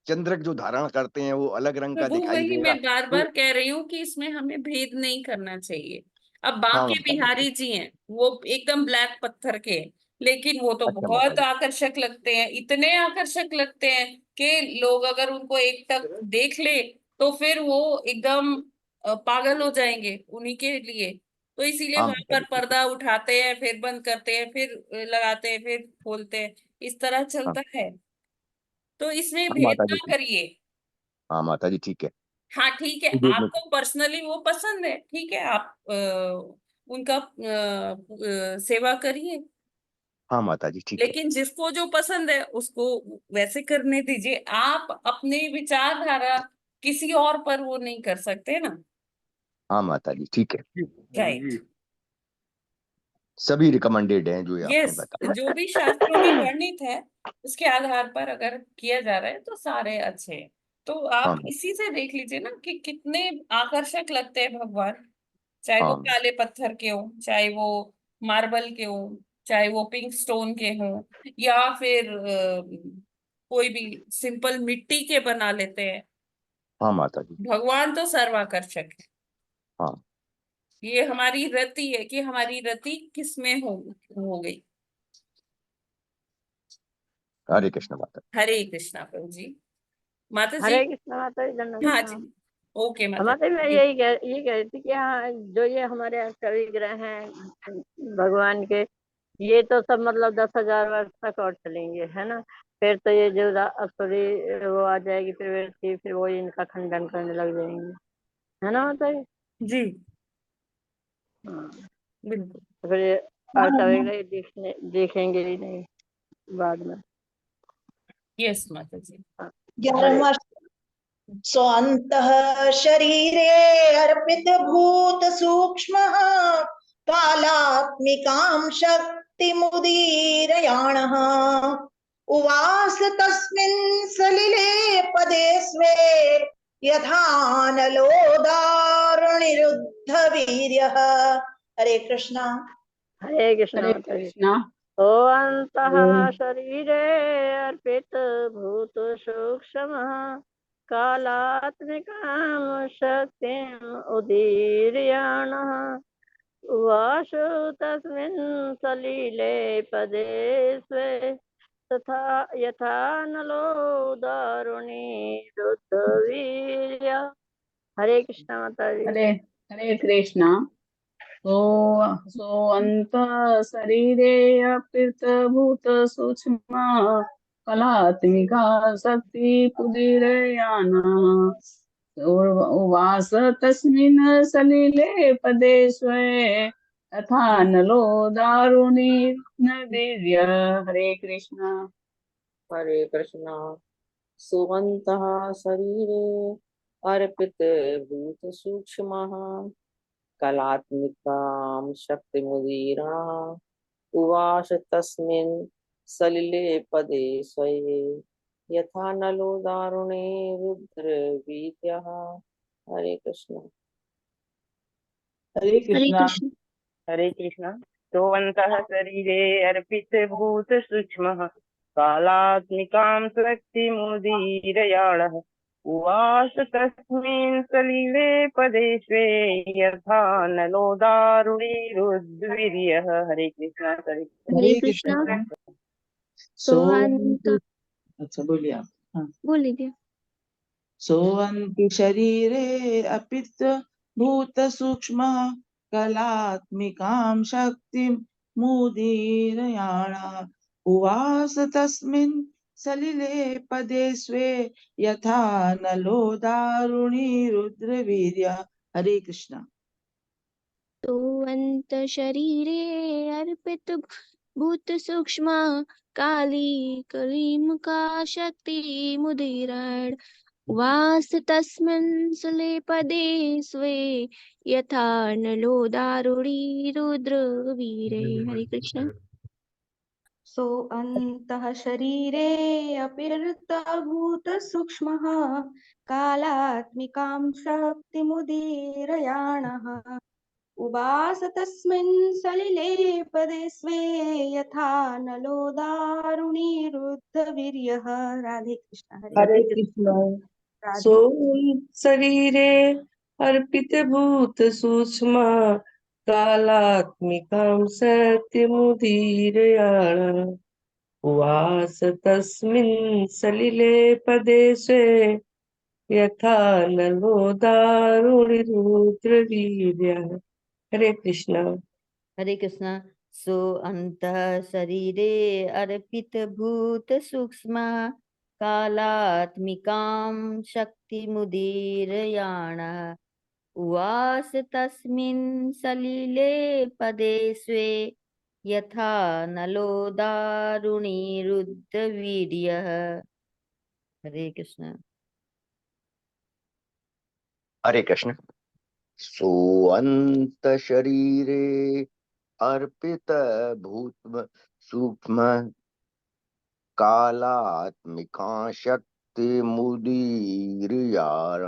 चंद्रक जो धारण करते हैं वो अलग रंग का प्रभु दिखाई वही देगा। मैं बार तो बार कह रही हूँ कि इसमें हमें भेद नहीं करना चाहिए। अब हाँ बांके माता जी। बिहारी जी हैं, वो एकदम ब्लैक पत्थर के हैं, लेकिन वो तो अच्छा माता बहुत जी। आकर्षक लगते हैं, इतने आकर्षक लगते हैं कि लोग अगर उनको एक टक देख ले तो फिर वो एकदम पागल हो जाएंगे उन्हीं के लिए। तो इसीलिए हाँ वहां माता पर जी ठीक है। पर्दा उठाते हैं, फिर बंद करते हैं, फिर लगाते हैं, फिर खोलते हैं, इस तरह हाँ चलता है। तो इसमें हाँ भेद माता ना जी ठीक। करिए। हाँ माता जी ठीक है। हाँ ठीक है, कोई भेद नहीं। आपको पर्सनली वो पसंद है, ठीक है, आप उनका सेवा करिए, हाँ माता जी ठीक है। लेकिन जिसको जो पसंद है उसको वैसे करने दीजिए। आप अपने विचारधारा किसी और पर वो नहीं कर सकते ना। हाँ माता जी ठीक है। राइट। सभी रिकमेंडेड हैं जो ये आपने यस, बताया। जो भी शास्त्रों में वर्णित है उसके आधार पर अगर किया जा रहा है तो सारे अच्छे हैं। तो हाँ आप इसी से देख लीजिए ना कि कितने आकर्षक लगते हैं भगवान, चाहे वो हाँ काले पत्थर के हों, चाहे वो मार्बल के हों, चाहे वो पिंक स्टोन के हों, या फिर कोई भी सिंपल मिट्टी के बना लेते हैं। हाँ माता जी। भगवान तो सर्वाकर्षक है। हाँ ये हमारी रति है कि हमारी रति किसमें हो गई। हरे कृष्ण माता। हरे कृष्णा प्रभु जी। माता जी। हरे कृष्ण माता जी, दंडवत हाँ प्रणाम। जी। ओके माता माता जी मैं जी। ये कह रही थी कि हाँ, जो ये हमारे सभी ग्रह हैं भगवान के, ये तो सब मतलब 10,000 वर्ष तक और चलेंगे, है ना। फिर तो ये जो असुरी वो आ जाएगी प्रवृत्ति, फिर वो इनका खंडन करने लग जाएंगे, है ना माता जी। जी हाँ, बिल्कुल। तो फिर ये अर्थ वगैरह देखेंगे ही नहीं बाद में। यस माता जी। हाँ, 11वां सोऽन्तः शरीरे अर्पित भूत सूक्ष्मः कालात्मिकां शक्तिमुदीरयाणः उवास तस्मिन् सलिले पदे स्वे यथा नलो दारुणिरुद्धवीर्यः। हरे कृष्णा। हरे कृष्ण हरे माता जी। कृष्णा। ओ अंतः ओम शरीरे अर्पित भूत सूक्ष्म कालात्मिकां शक्तिम् उदीर्याणः वासु तस्मिन् सलिले पदे स्वे तथा यथा नलो दारुणी रुद्रवीर्य। हरे कृष्ण माता जी। हरे हरे कृष्णा। सोऽन्त शरीरे अर्पित भूत सूक्ष्म कलात्मिका शक्ति कुदीरयान उवास तस्मिन् सलिले पदे स्वे तथा नलो दारुणी वीर्य। हरे कृष्णा। हरे कृष्णा। सुवन्तः शरीरे अर्पित भूत सूक्ष्मः कलात्मिकां शक्तिमुदीरा उवास तस्मिन् सलिले पदे स्वये यथा नलो दारुणे रुद्रवीर्यः। हरे कृष्ण। हरे हरे कृष्णा। कृष्ण। हरे कृष्ण। सोऽन्तः शरीरे अर्पित भूत सूक्ष्मः कालात्मिकां शक्तिमुदीरयाणः उवास तस्मिन् सलिले पदे स्वे यथा नलो दारुणीरुद्वीर्यः। हरे कृष्ण। हरे हरे हरे कृष्णा। कृष्णा। सोहंत। सोअन्ति, अच्छा बोलिए आप। हाँ। बोल लीजिए। सोऽन्ति शरीरे अपित भूत सूक्ष्म कलात्मिकां शक्तिम् मुदीरयाणा उवास तस्मिन् सलिले पदे स्वे यथा नलो दारुणी रुद्रवीर्य। हरे कृष्णा। तो अंत शरीरे अर्पित भूत सूक्ष्म काली कलीमुखा शक्ति मुदीरण वास तस्मिन् सुलेपदे स्वे यथा नलो दारुणी रुद्र वीरे। हरे कृष्ण। सो अन्तः शरीरे अपिर्भूतसूक्ष्मः कालात्मिकां शक्तिमुदीरयाणः उवास तस्मिन् सलिले पदे स्वे यथा नलो दारुणीरुद्धवीर्यः। राधे कृष्ण। हरे हरे कृष्ण। कृष्णा। सो राधे शरीरे अर्पित भूत सूक्ष्म कालात्मिकां शक्तिमुदीरयाण उवास तस्मिन् सलिले पदे स्वे यथा नलो दारुणिरुद्रवीर्य। हरे कृष्णा। हरे कृष्णा। सो अंतः शरीरे अर्पित भूत सूक्ष्म कालात्मिकां शक्तिमुदीरयाण उवास तस्मिन् सलिले पदे स्वे यथा नलो दारुणीरुद्धवीर्यः। हरे कृष्ण। हरे कृष्ण। सोऽन्त शरीरे अर्पित भूत सूक्ष्म कालात्मिका शक्ति मुदीरयाण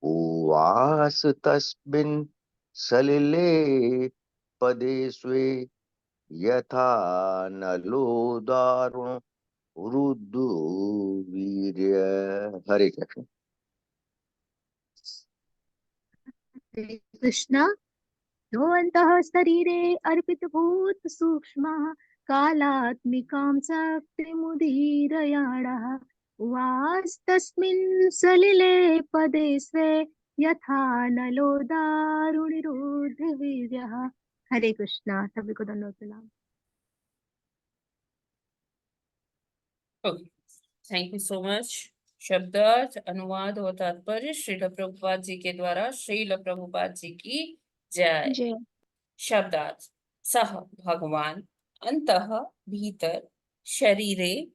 उवास तस्मिन् सलिले पदे स्वे यथा नलो दारुण रुद्र वीर्य। हरे कृष्ण। हरे कृष्ण। योऽन्तः शरीरे अर्पितभूत सूक्ष्मः कालात्मिकां शक्तिमुदीरयाणः वास तस्मिन् सलिले पदे स्वे यथा नलो दारुणिरुद्धवीर्यः। हरे कृष्णा। सभी को धन्यवाद प्रणाम। Thank you so much. शब्दार्थ, अनुवाद और तात्पर्य श्रील प्रभुपाद जी के द्वारा। श्रील प्रभुपाद जी की जय। जय। शब्दार्थ। सह भगवान अंतः भीतर शरीरे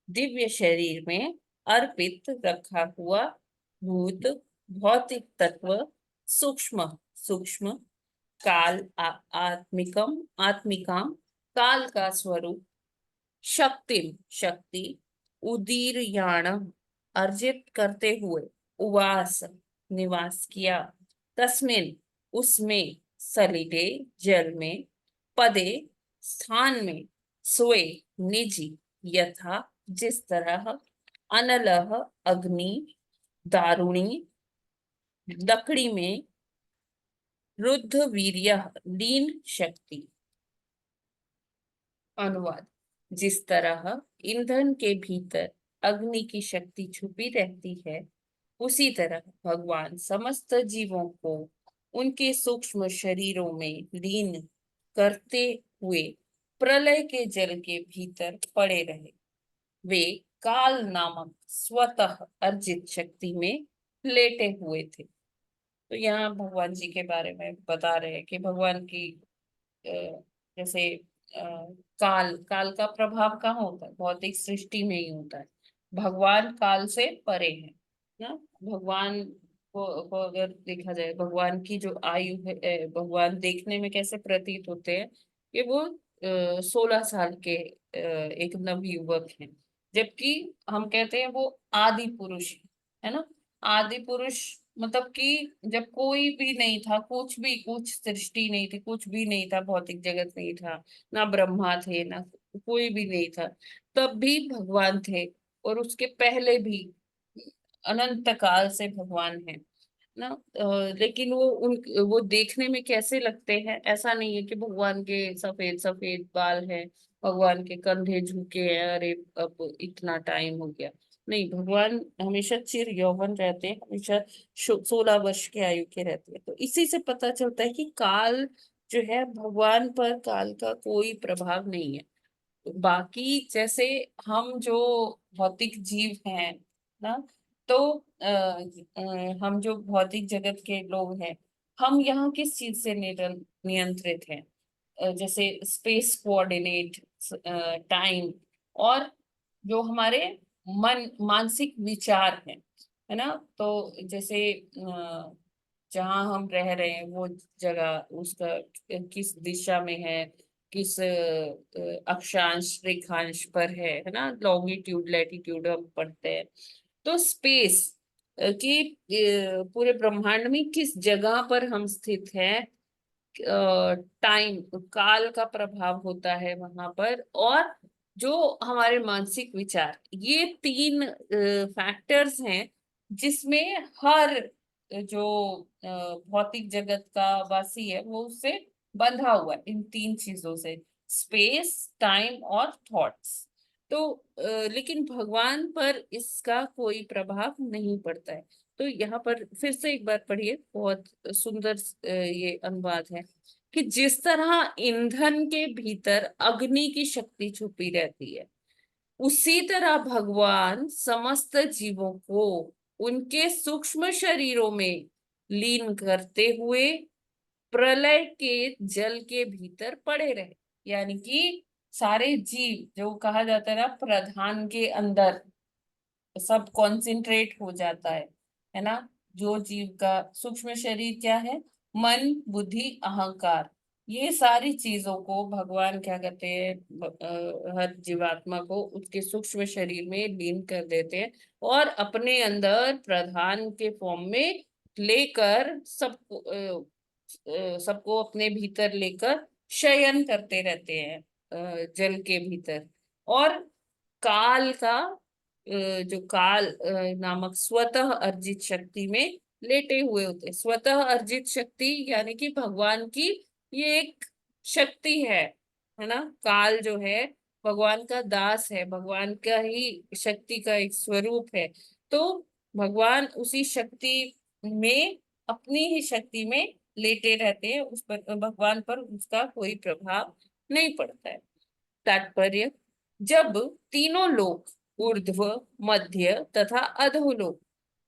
दिव्य शरीर में अर्पित रखा हुआ भूत भौतिक तत्व सूक्ष्म सूक्ष्म काल आत्मिकम आत्मिकाम काल का स्वरूप शक्तिम शक्ति उदीरयाण अर्जित करते हुए उवास निवास किया तस्मिन उसमें सलिले जल में पदे स्थान में सोए निजी यथा जिस तरह अनलह अग्नि दारुणी लकड़ी में रुद्ध वीर्य लीन शक्ति। अनुवाद। जिस तरह ईंधन के भीतर अग्नि की शक्ति छुपी रहती है उसी तरह भगवान समस्त जीवों को उनके सूक्ष्म शरीरों में लीन करते हुए प्रलय के जल के भीतर पड़े रहे। वे काल नामक स्वतः अर्जित शक्ति में लेटे हुए थे। तो यहाँ भगवान जी के बारे में बता रहे हैं कि भगवान की जैसे काल काल का प्रभाव कहाँ होता है? भौतिक सृष्टि में ही होता है। भगवान काल से परे है ना। भगवान को अगर देखा जाए, भगवान की जो आयु है, भगवान देखने में कैसे प्रतीत होते हैं कि वो 16 साल के एक नवयुवक हैं, जबकि हम कहते हैं वो आदि पुरुष है ना। आदि पुरुष मतलब कि जब कोई भी नहीं था, कुछ सृष्टि नहीं थी, कुछ भी नहीं था, भौतिक जगत नहीं था, ना ब्रह्मा थे ना कोई भी नहीं था, तब भी भगवान थे। और उसके पहले भी अनंत काल से भगवान है ना। लेकिन वो देखने में कैसे लगते हैं? ऐसा नहीं है कि भगवान के सफेद सफेद बाल हैं, भगवान के कंधे झुके हैं, अरे अब इतना टाइम हो गया। नहीं, भगवान हमेशा चिर यौवन रहते हैं, हमेशा 16 वर्ष की आयु के रहते हैं। तो इसी से पता चलता है कि काल जो है भगवान पर काल का कोई प्रभाव नहीं है। बाकी जैसे हम जो भौतिक जीव हैं ना, तो हम जो भौतिक जगत के लोग हैं, हम यहाँ किस चीज से नियंत्रित हैं? जैसे स्पेस कोऑर्डिनेट, टाइम, और जो हमारे मानसिक विचार हैं, है ना। तो जैसे जहाँ हम रह रहे हैं वो जगह, उसका किस दिशा में है, किस अक्षांश रेखांश पर है ना। लॉन्गिट्यूड लैटिट्यूड हम पढ़ते हैं। तो स्पेस की पूरे ब्रह्मांड में किस जगह पर हम स्थित हैं, टाइम काल का प्रभाव होता है वहां पर, और जो हमारे मानसिक विचार, ये तीन फैक्टर्स हैं जिसमें हर जो भौतिक जगत का वासी है वो उससे बंधा हुआ है, इन तीन चीजों से, स्पेस, टाइम और थॉट्स। तो लेकिन भगवान पर इसका कोई प्रभाव नहीं पड़ता है। तो यहाँ पर फिर से एक बार पढ़िए, बहुत सुंदर ये अनुवाद है कि जिस तरह ईंधन के भीतर अग्नि की शक्ति छुपी रहती है, उसी तरह भगवान समस्त जीवों को उनके सूक्ष्म शरीरों में लीन करते हुए प्रलय के जल के भीतर पड़े रहे। यानी कि सारे जीव, जो कहा जाता है ना, प्रधान के अंदर सब कॉन्सेंट्रेट हो जाता है ना। जो जीव का सूक्ष्म शरीर क्या है, मन, बुद्धि, अहंकार, ये सारी चीजों को भगवान क्या करते हैं, हर जीवात्मा को उसके सूक्ष्म शरीर में लीन कर देते हैं, और अपने अंदर प्रधान के फॉर्म में लेकर सबको अपने भीतर लेकर शयन करते रहते हैं जल के भीतर। और काल का जो काल नामक स्वतः अर्जित शक्ति में लेटे हुए होते हैं। स्वतः अर्जित शक्ति यानी कि भगवान की ये एक शक्ति है ना। काल जो है भगवान का दास है, भगवान का ही शक्ति का एक स्वरूप है। तो भगवान उसी शक्ति में, अपनी ही शक्ति में लेटे रहते हैं, उस पर भगवान पर उसका कोई प्रभाव नहीं पड़ता है। तात्पर्य, जब तीनों लोक, ऊर्ध्व, मध्य तथा अधोलोक,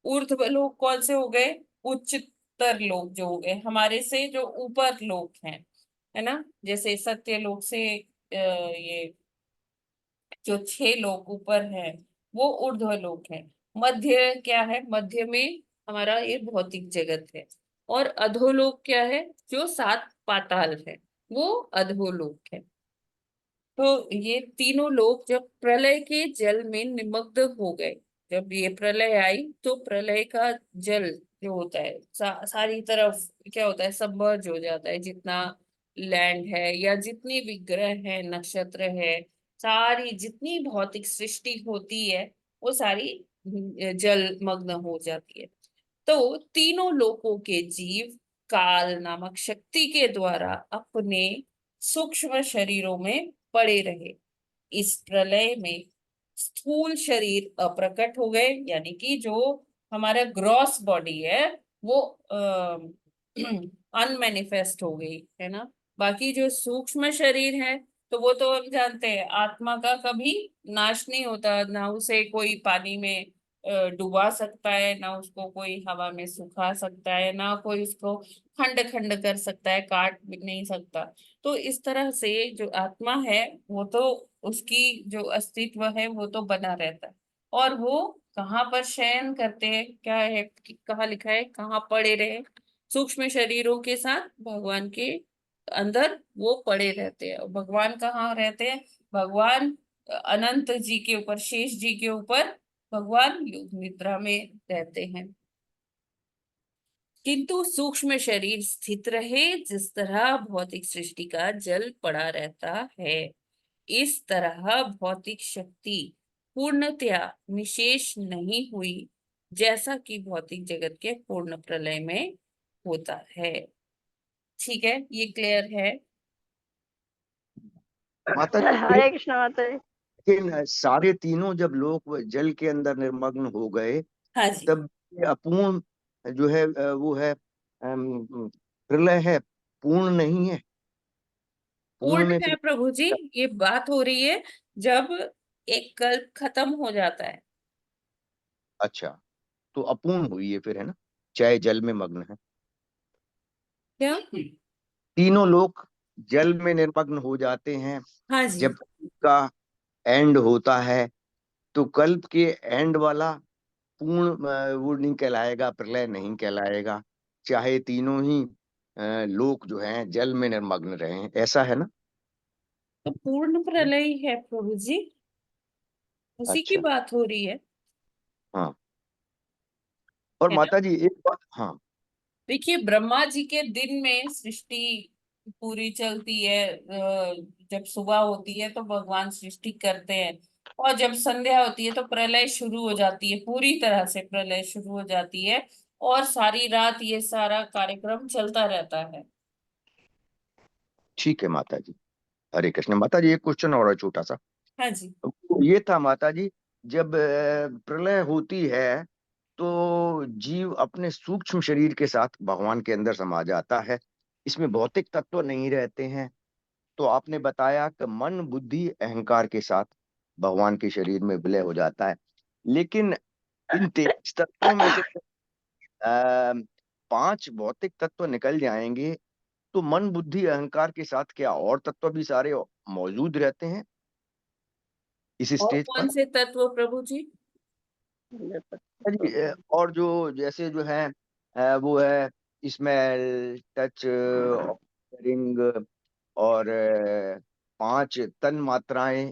ऊर्ध्व लोक कौन से हो गए, उच्चतर लोक जो हो गए हमारे से जो ऊपर लोक हैं, है ना। जैसे सत्य लोक से ये जो 6 लोक ऊपर है वो ऊर्ध्व लोक है। मध्य क्या है, मध्य में हमारा ये भौतिक जगत है। और अधोलोक क्या है, जो 7 पाताल है, वो अधोलोक है। तो ये तीनों लोग जब प्रलय के जल में निमग्न हो गए, जब ये प्रलय आई तो प्रलय का जल जो होता है सारी तरफ क्या होता है, सबमर्ज हो जाता है। जितना लैंड है या जितनी भी ग्रह है, नक्षत्र है, सारी जितनी भौतिक सृष्टि होती है वो सारी जल मग्न हो जाती है। तो तीनों लोकों के जीव काल नामक शक्ति के द्वारा अपने सूक्ष्म शरीरों में पड़े रहे। इस प्रलय में स्थूल शरीर अप्रकट हो गए, यानी कि जो हमारा ग्रॉस बॉडी है वो अनमैनिफेस्ट हो गई, है ना। बाकी जो सूक्ष्म शरीर है तो वो तो हम जानते हैं, आत्मा का कभी नाश नहीं होता, ना उसे कोई पानी में डुबा सकता है, ना उसको कोई हवा में सुखा सकता है, ना कोई उसको खंड खंड कर सकता है, काट भी नहीं सकता। तो इस तरह से जो आत्मा है वो तो, उसकी जो अस्तित्व है वो तो बना रहता है। और वो कहाँ पर शयन करते हैं, क्या है, कहाँ लिखा है, कहाँ पड़े रहे, सूक्ष्म शरीरों के साथ भगवान के अंदर वो पड़े रहते हैं। और भगवान कहाँ रहते हैं, भगवान अनंत जी के ऊपर, शेष जी के ऊपर भगवान योग निद्रा में रहते हैं। किंतु सूक्ष्म शरीर स्थित रहे जिस तरह भौतिक सृष्टि का जल पड़ा रहता है, इस तरह भौतिक शक्ति पूर्णतया निशेष नहीं हुई, जैसा कि भौतिक जगत के पूर्ण प्रलय में होता है। ठीक है, ये क्लियर है। माता जी, हरे कृष्ण माता जी। लेकिन सारे तीनों जब लोग जल के अंदर निर्मग्न हो गए, हाँ जी, तब ये अपूर्ण जो है वो है प्रलय है, पूर्ण नहीं है। पूर्ण पूर्ण में है फिर प्रभु जी, ये बात हो रही है जब एक कल्प खत्म हो जाता है। अच्छा, तो अपूर्ण हुई है फिर, है ना, चाहे जल में मग्न है। क्या? तीनों लोग जल में निर्मग्न हो जाते हैं हाँ जी। जब का एंड होता है, तो कल्प के एंड वाला पूर्ण वो नहीं कहलाएगा, प्रलय नहीं कहलाएगा, चाहे तीनों ही लोक जो हैं जल में निर्मग्न रहे, ऐसा है ना। तो पूर्ण प्रलय ही है प्रभु जी, उसी की अच्छा, बात हो रही है हाँ। और है ना? माता जी एक बात, हाँ देखिए, ब्रह्मा जी के दिन में सृष्टि पूरी चलती है। जब सुबह होती है तो भगवान सृष्टि करते हैं, और जब संध्या होती है तो प्रलय शुरू हो जाती है, पूरी तरह से प्रलय शुरू हो जाती है, और सारी रात ये सारा कार्यक्रम चलता रहता है। ठीक है माता जी। हरे कृष्ण। माता जी एक क्वेश्चन और है छोटा सा। हाँ जी। तो ये था माता जी, जब प्रलय होती है तो जीव अपने सूक्ष्म शरीर के साथ भगवान के अंदर समा जाता है, इसमें भौतिक तत्व नहीं रहते हैं। तो आपने बताया कि मन बुद्धि अहंकार के साथ भगवान के शरीर में विलय हो जाता है, लेकिन इन 23 तत्वों में से 5 भौतिक तत्व निकल जाएंगे, तो मन बुद्धि अहंकार के साथ क्या और तत्व भी सारे मौजूद रहते हैं इस और स्टेज कौन पर। से तत्व प्रभु जी? जी, और जो जैसे जो है वो है स्मेल, टच, रिंग, और 5 तन मात्राएं,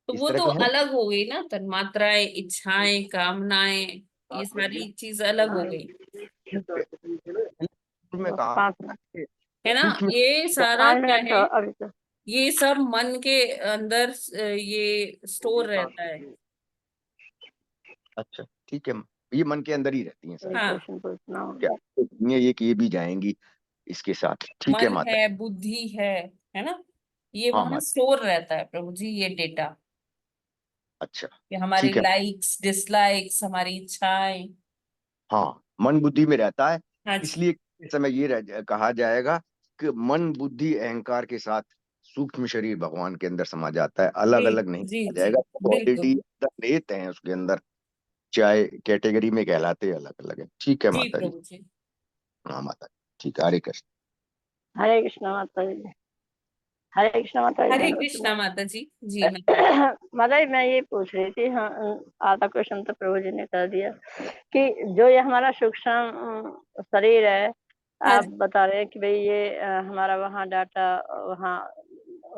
तो इस वो तरह तो के हैं। अलग हो गई ना, तन्मात्राएं, इच्छाएं, कामनाएं, ये सारी चीज अलग हो गई, में कहा 5 मिनट, है ना? सूक्ष्म ये सारा 5 क्या मिनट है? अभी तो। ये सब मन के अंदर ये स्टोर रहता है। अच्छा, ठीक है, ये मन के अंदर ही रहती हैं एक सारी। हाँ, क्वेश्चन पूछना क्या होगा। ये कि ये भी जाएंगी इसके साथ, ठीक है मन माता। है, बुद्धि है ना? ये हाँ वहां माता। स्टोर रहता है प्रभु जी, ये डेटा, अच्छा, कि हमारी ठीक है। लाइक्स, डिसलाइक्स, हमारी इच्छाएं। हाँ, मन बुद्धि में रहता है, हाँ जी। इसलिए इस समय ये कहा जाएगा कि मन बुद्धि अहंकार के साथ सूक्ष्म शरीर भगवान के अंदर समा जाता है, अलग जी अलग नहीं जी कहा जी, जाएगा, ऑलरेडी बिल्कुल। निहित हैं उसके अंदर, चाहे कैटेगरी में कहलाते अलग अलग है। ठीक है जी माता जी। प्रभु जी। हाँ माता जी, ठीक है, हरे कृष्ण। हरे कृष्णा माता जी। हरे कृष्णा माता जी, हरे दंडवत कृष्णा प्रणाम। माता जी। जी माता जी। माता जी मैं ये पूछ रही थी, हाँ, आधा क्वेश्चन तो प्रभु जी ने कर दिया, कि जो ये हमारा सूक्ष्म शरीर है, हाँ आप जी। बता रहे हैं कि भाई ये हमारा वहाँ डाटा वहाँ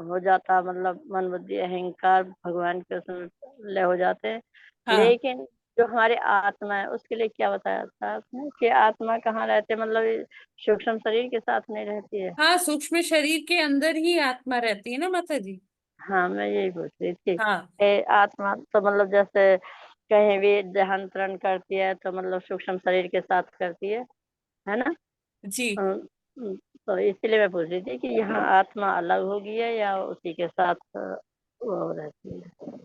हो जाता, मतलब मन बुद्धि अहंकार भगवान के उसमें लय हो जाते हैं, हाँ लेकिन जो हमारी आत्मा है उसके लिए क्या बताया था आपने, कि आत्मा कहाँ रहती है, मतलब ये सूक्ष्म शरीर के साथ नहीं रहती है। हाँ, सूक्ष्म शरीर के अंदर ही आत्मा रहती है ना माता जी। हाँ मैं यही पूछ रही थी, हाँ आत्मा तो मतलब जैसे कहीं भी देहांतरण करती है तो मतलब सूक्ष्म शरीर के साथ करती है ना। जी। अम, तो इसलिए मैं पूछ रही थी कि यहाँ आत्मा अलग होगी है या उसी के साथ वो रहती है।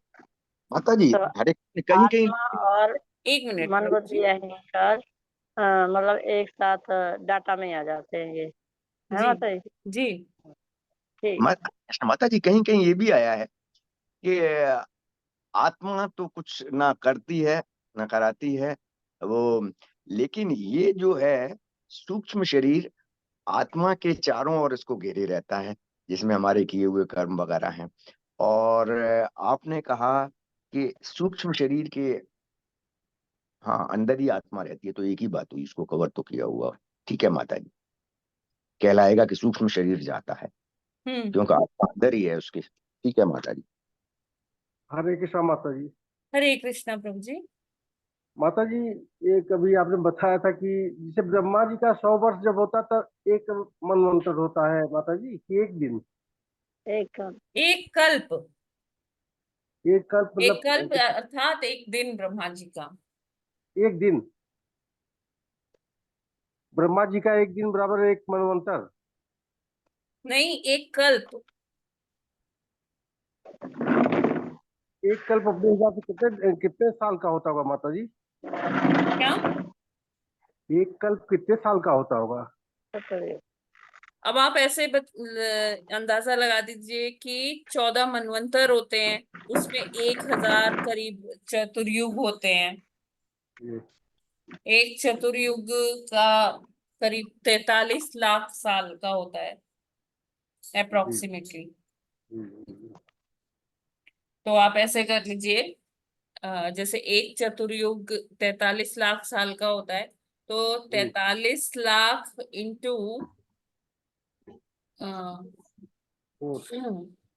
माता जी तो हरे कहीं कहीं आत्मा और एक मिनट मन प्रभु बुद्धि जी। अहंकार मतलब एक साथ डाटा में आ जाते हैं, ये है जी माता जी। जी। ठीक। माता जी कहीं कहीं ये भी आया है कि आत्मा तो कुछ ना करती है ना कराती है वो, लेकिन ये जो है सूक्ष्म शरीर आत्मा के चारों ओर इसको घेरे रहता है, जिसमें हमारे किए हुए कर्म वगैरह हैं। और आपने कहा कि सूक्ष्म शरीर के, हाँ, अंदर ही आत्मा रहती है, तो एक ही बात हुई, इसको कवर तो किया हुआ। ठीक है माता जी, कहलाएगा कि सूक्ष्म शरीर जाता है हम्म। क्योंकि आत्मा अंदर ही है उसके। ठीक है माता जी। हरे कृष्णा माता जी। हरे कृष्णा प्रभु जी। माता जी, ये कभी आपने बताया था कि जैसे ब्रह्मा जी का 100 वर्ष जब होता था, एक मनवंतर होता है माता जी, कि एक दिन, एक एक कल्प। एक कल्प एक कल्प मतलब अर्थात एक दिन ब्रह्मा जी का। एक दिन, ब्रह्मा जी का एक दिन बराबर एक मनवंतर। नहीं, एक कल्प। एक कल्प अपने हिसाब से कितने कितने साल का होता होगा माता जी? क्या? एक कल्प कितने साल का होता होगा? अब आप ऐसे अंदाजा लगा दीजिए कि 14 मनवंतर होते हैं, उसमें 1000 करीब चतुर्युग होते हैं। एक चतुर्युग का करीब 43 लाख साल का होता है अप्रोक्सीमेटली। तो आप ऐसे कर लीजिए, जैसे एक चतुर्युग 43 लाख साल का होता है, तो 43 लाख इंटू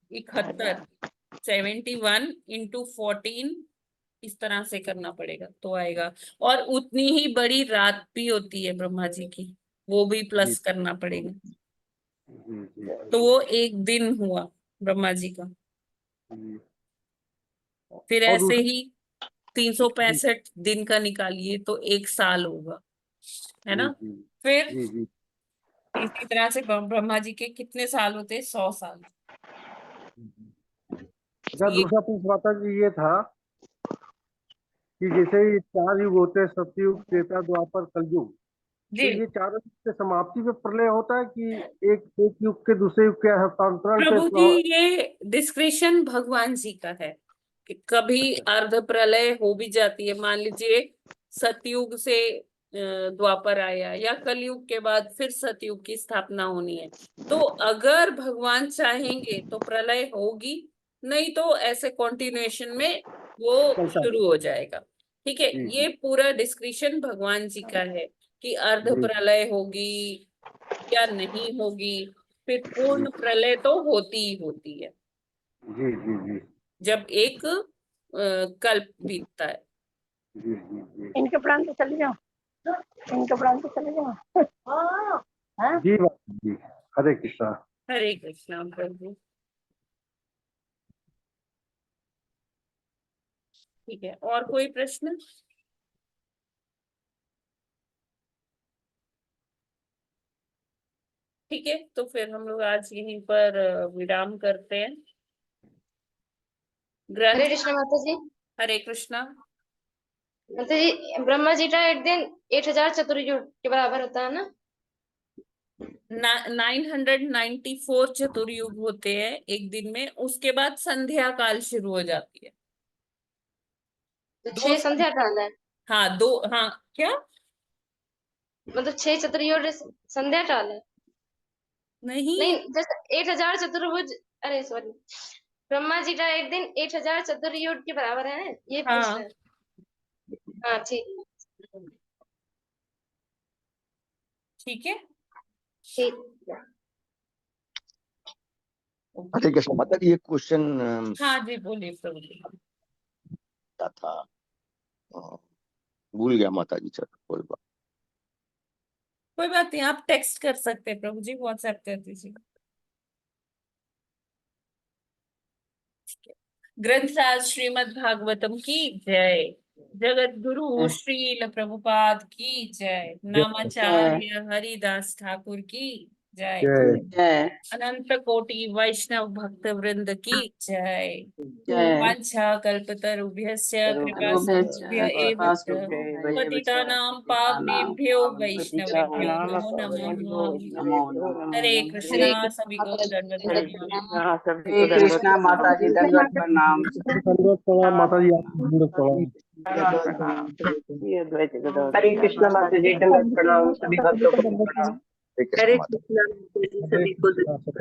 71, 71 इंटू 14 इस तरह से करना पड़ेगा तो आएगा। और उतनी ही बड़ी रात भी होती है ब्रह्मा जी की, वो भी प्लस करना पड़ेगा। तो वो एक दिन हुआ ब्रह्मा जी का। फिर और ऐसे ही 365 दिन का निकालिए तो एक साल होगा, है ना। फिर इसी तरह से ब्रह्मा जी के कितने साल होते हैं? 100 साल। अच्छा, दूसरा प्रश्न माता जी ये था कि जैसे ये 4 युग होते हैं, सतयुग, त्रेता, द्वापर, कलयुग, तो ये चारों युग के समाप्ति पे प्रलय होता है कि एक युग के दूसरे युग के हस्तांतरण प्रभु पे? जी, ये डिस्क्रिप्शन भगवान जी का है कि कभी अर्ध प्रलय हो भी जाती है। मान लीजिए सतयुग से द्वापर आया या कलयुग के बाद फिर सतयुग की स्थापना होनी है, तो अगर भगवान चाहेंगे तो प्रलय होगी, नहीं तो ऐसे कॉन्टिन्यूएशन में वो शुरू हो जाएगा। ठीक है, ये पूरा डिस्क्रिप्शन भगवान जी का है कि अर्ध प्रलय होगी या नहीं होगी। फिर पूर्ण प्रलय तो होती ही होती है जी जी जी जब एक कल्प बीतता है। जी जी जी इनके प्राण तो चले जाओ, इनके प्राण तो चले जाओ। हाँ? जी माता जी, हरे कृष्णा। हरे कृष्णा प्रभु। ठीक है, और कोई प्रश्न? ठीक है, तो फिर हम लोग आज यहीं पर विराम करते हैं। हरे कृष्ण माता जी। हरे कृष्णा माता जी, ब्रह्मा जी का एक दिन 8000 चतुर्युग के बराबर होता है ना? 994 चतुर्युग होते हैं एक दिन में, उसके बाद संध्या काल शुरू हो जाती है। तो 6 संध्या काल है। हाँ, दो, हाँ क्या मतलब 6 चतुर्युग संध्या काल है? नहीं जैसे 8000 चतुर्भुज, अरे सॉरी, ब्रह्मा जी का एक दिन 8000 चतुर्युग के बराबर है, ये पूछ रहे हैं। हाँ ठीक ठीक है। ठीक। हरे कृष्ण माता जी, एक क्वेश्चन हाँ जी, बोलिए प्रभु जी। था, भूल गया माता जी। चलो कोई बात। कोई बात नहीं, आप टेक्स्ट कर सकते हैं प्रभु जी, व्हाट्सएप कर दीजिए। ग्रंथराज श्रीमद् भागवतम की जय। जगत गुरु श्रील प्रभुपाद की जय। नामाचार्य हरिदास ठाकुर की जय। जय अनंत कोटि वैष्णव भक्त वृंद की जय। जय वांछा कल्पतरुभ्यश्च कृपा सिन्धुभ्य एव च पतितानां पावनेभ्यो वैष्णवेभ्यो नमो नमः। हरे कृष्णा, सभी को दंडवत हरे प्रणाम। कृष्णा, सभी हरे को दंडवत कृष्णा माता जी, दंडवत प्रणाम। दंडवत प्रणाम माता जी, आपको दंडवत प्रणाम। प्रणाम। ये अद्वैत गदाधर हरे कृष्णा माता जी, दंडवत प्रणाम, सभी भक्तों को प्रणाम। हरे कृष्ण हरे माता। कृष्णा माता जी, हरे सभी को कृष्णा।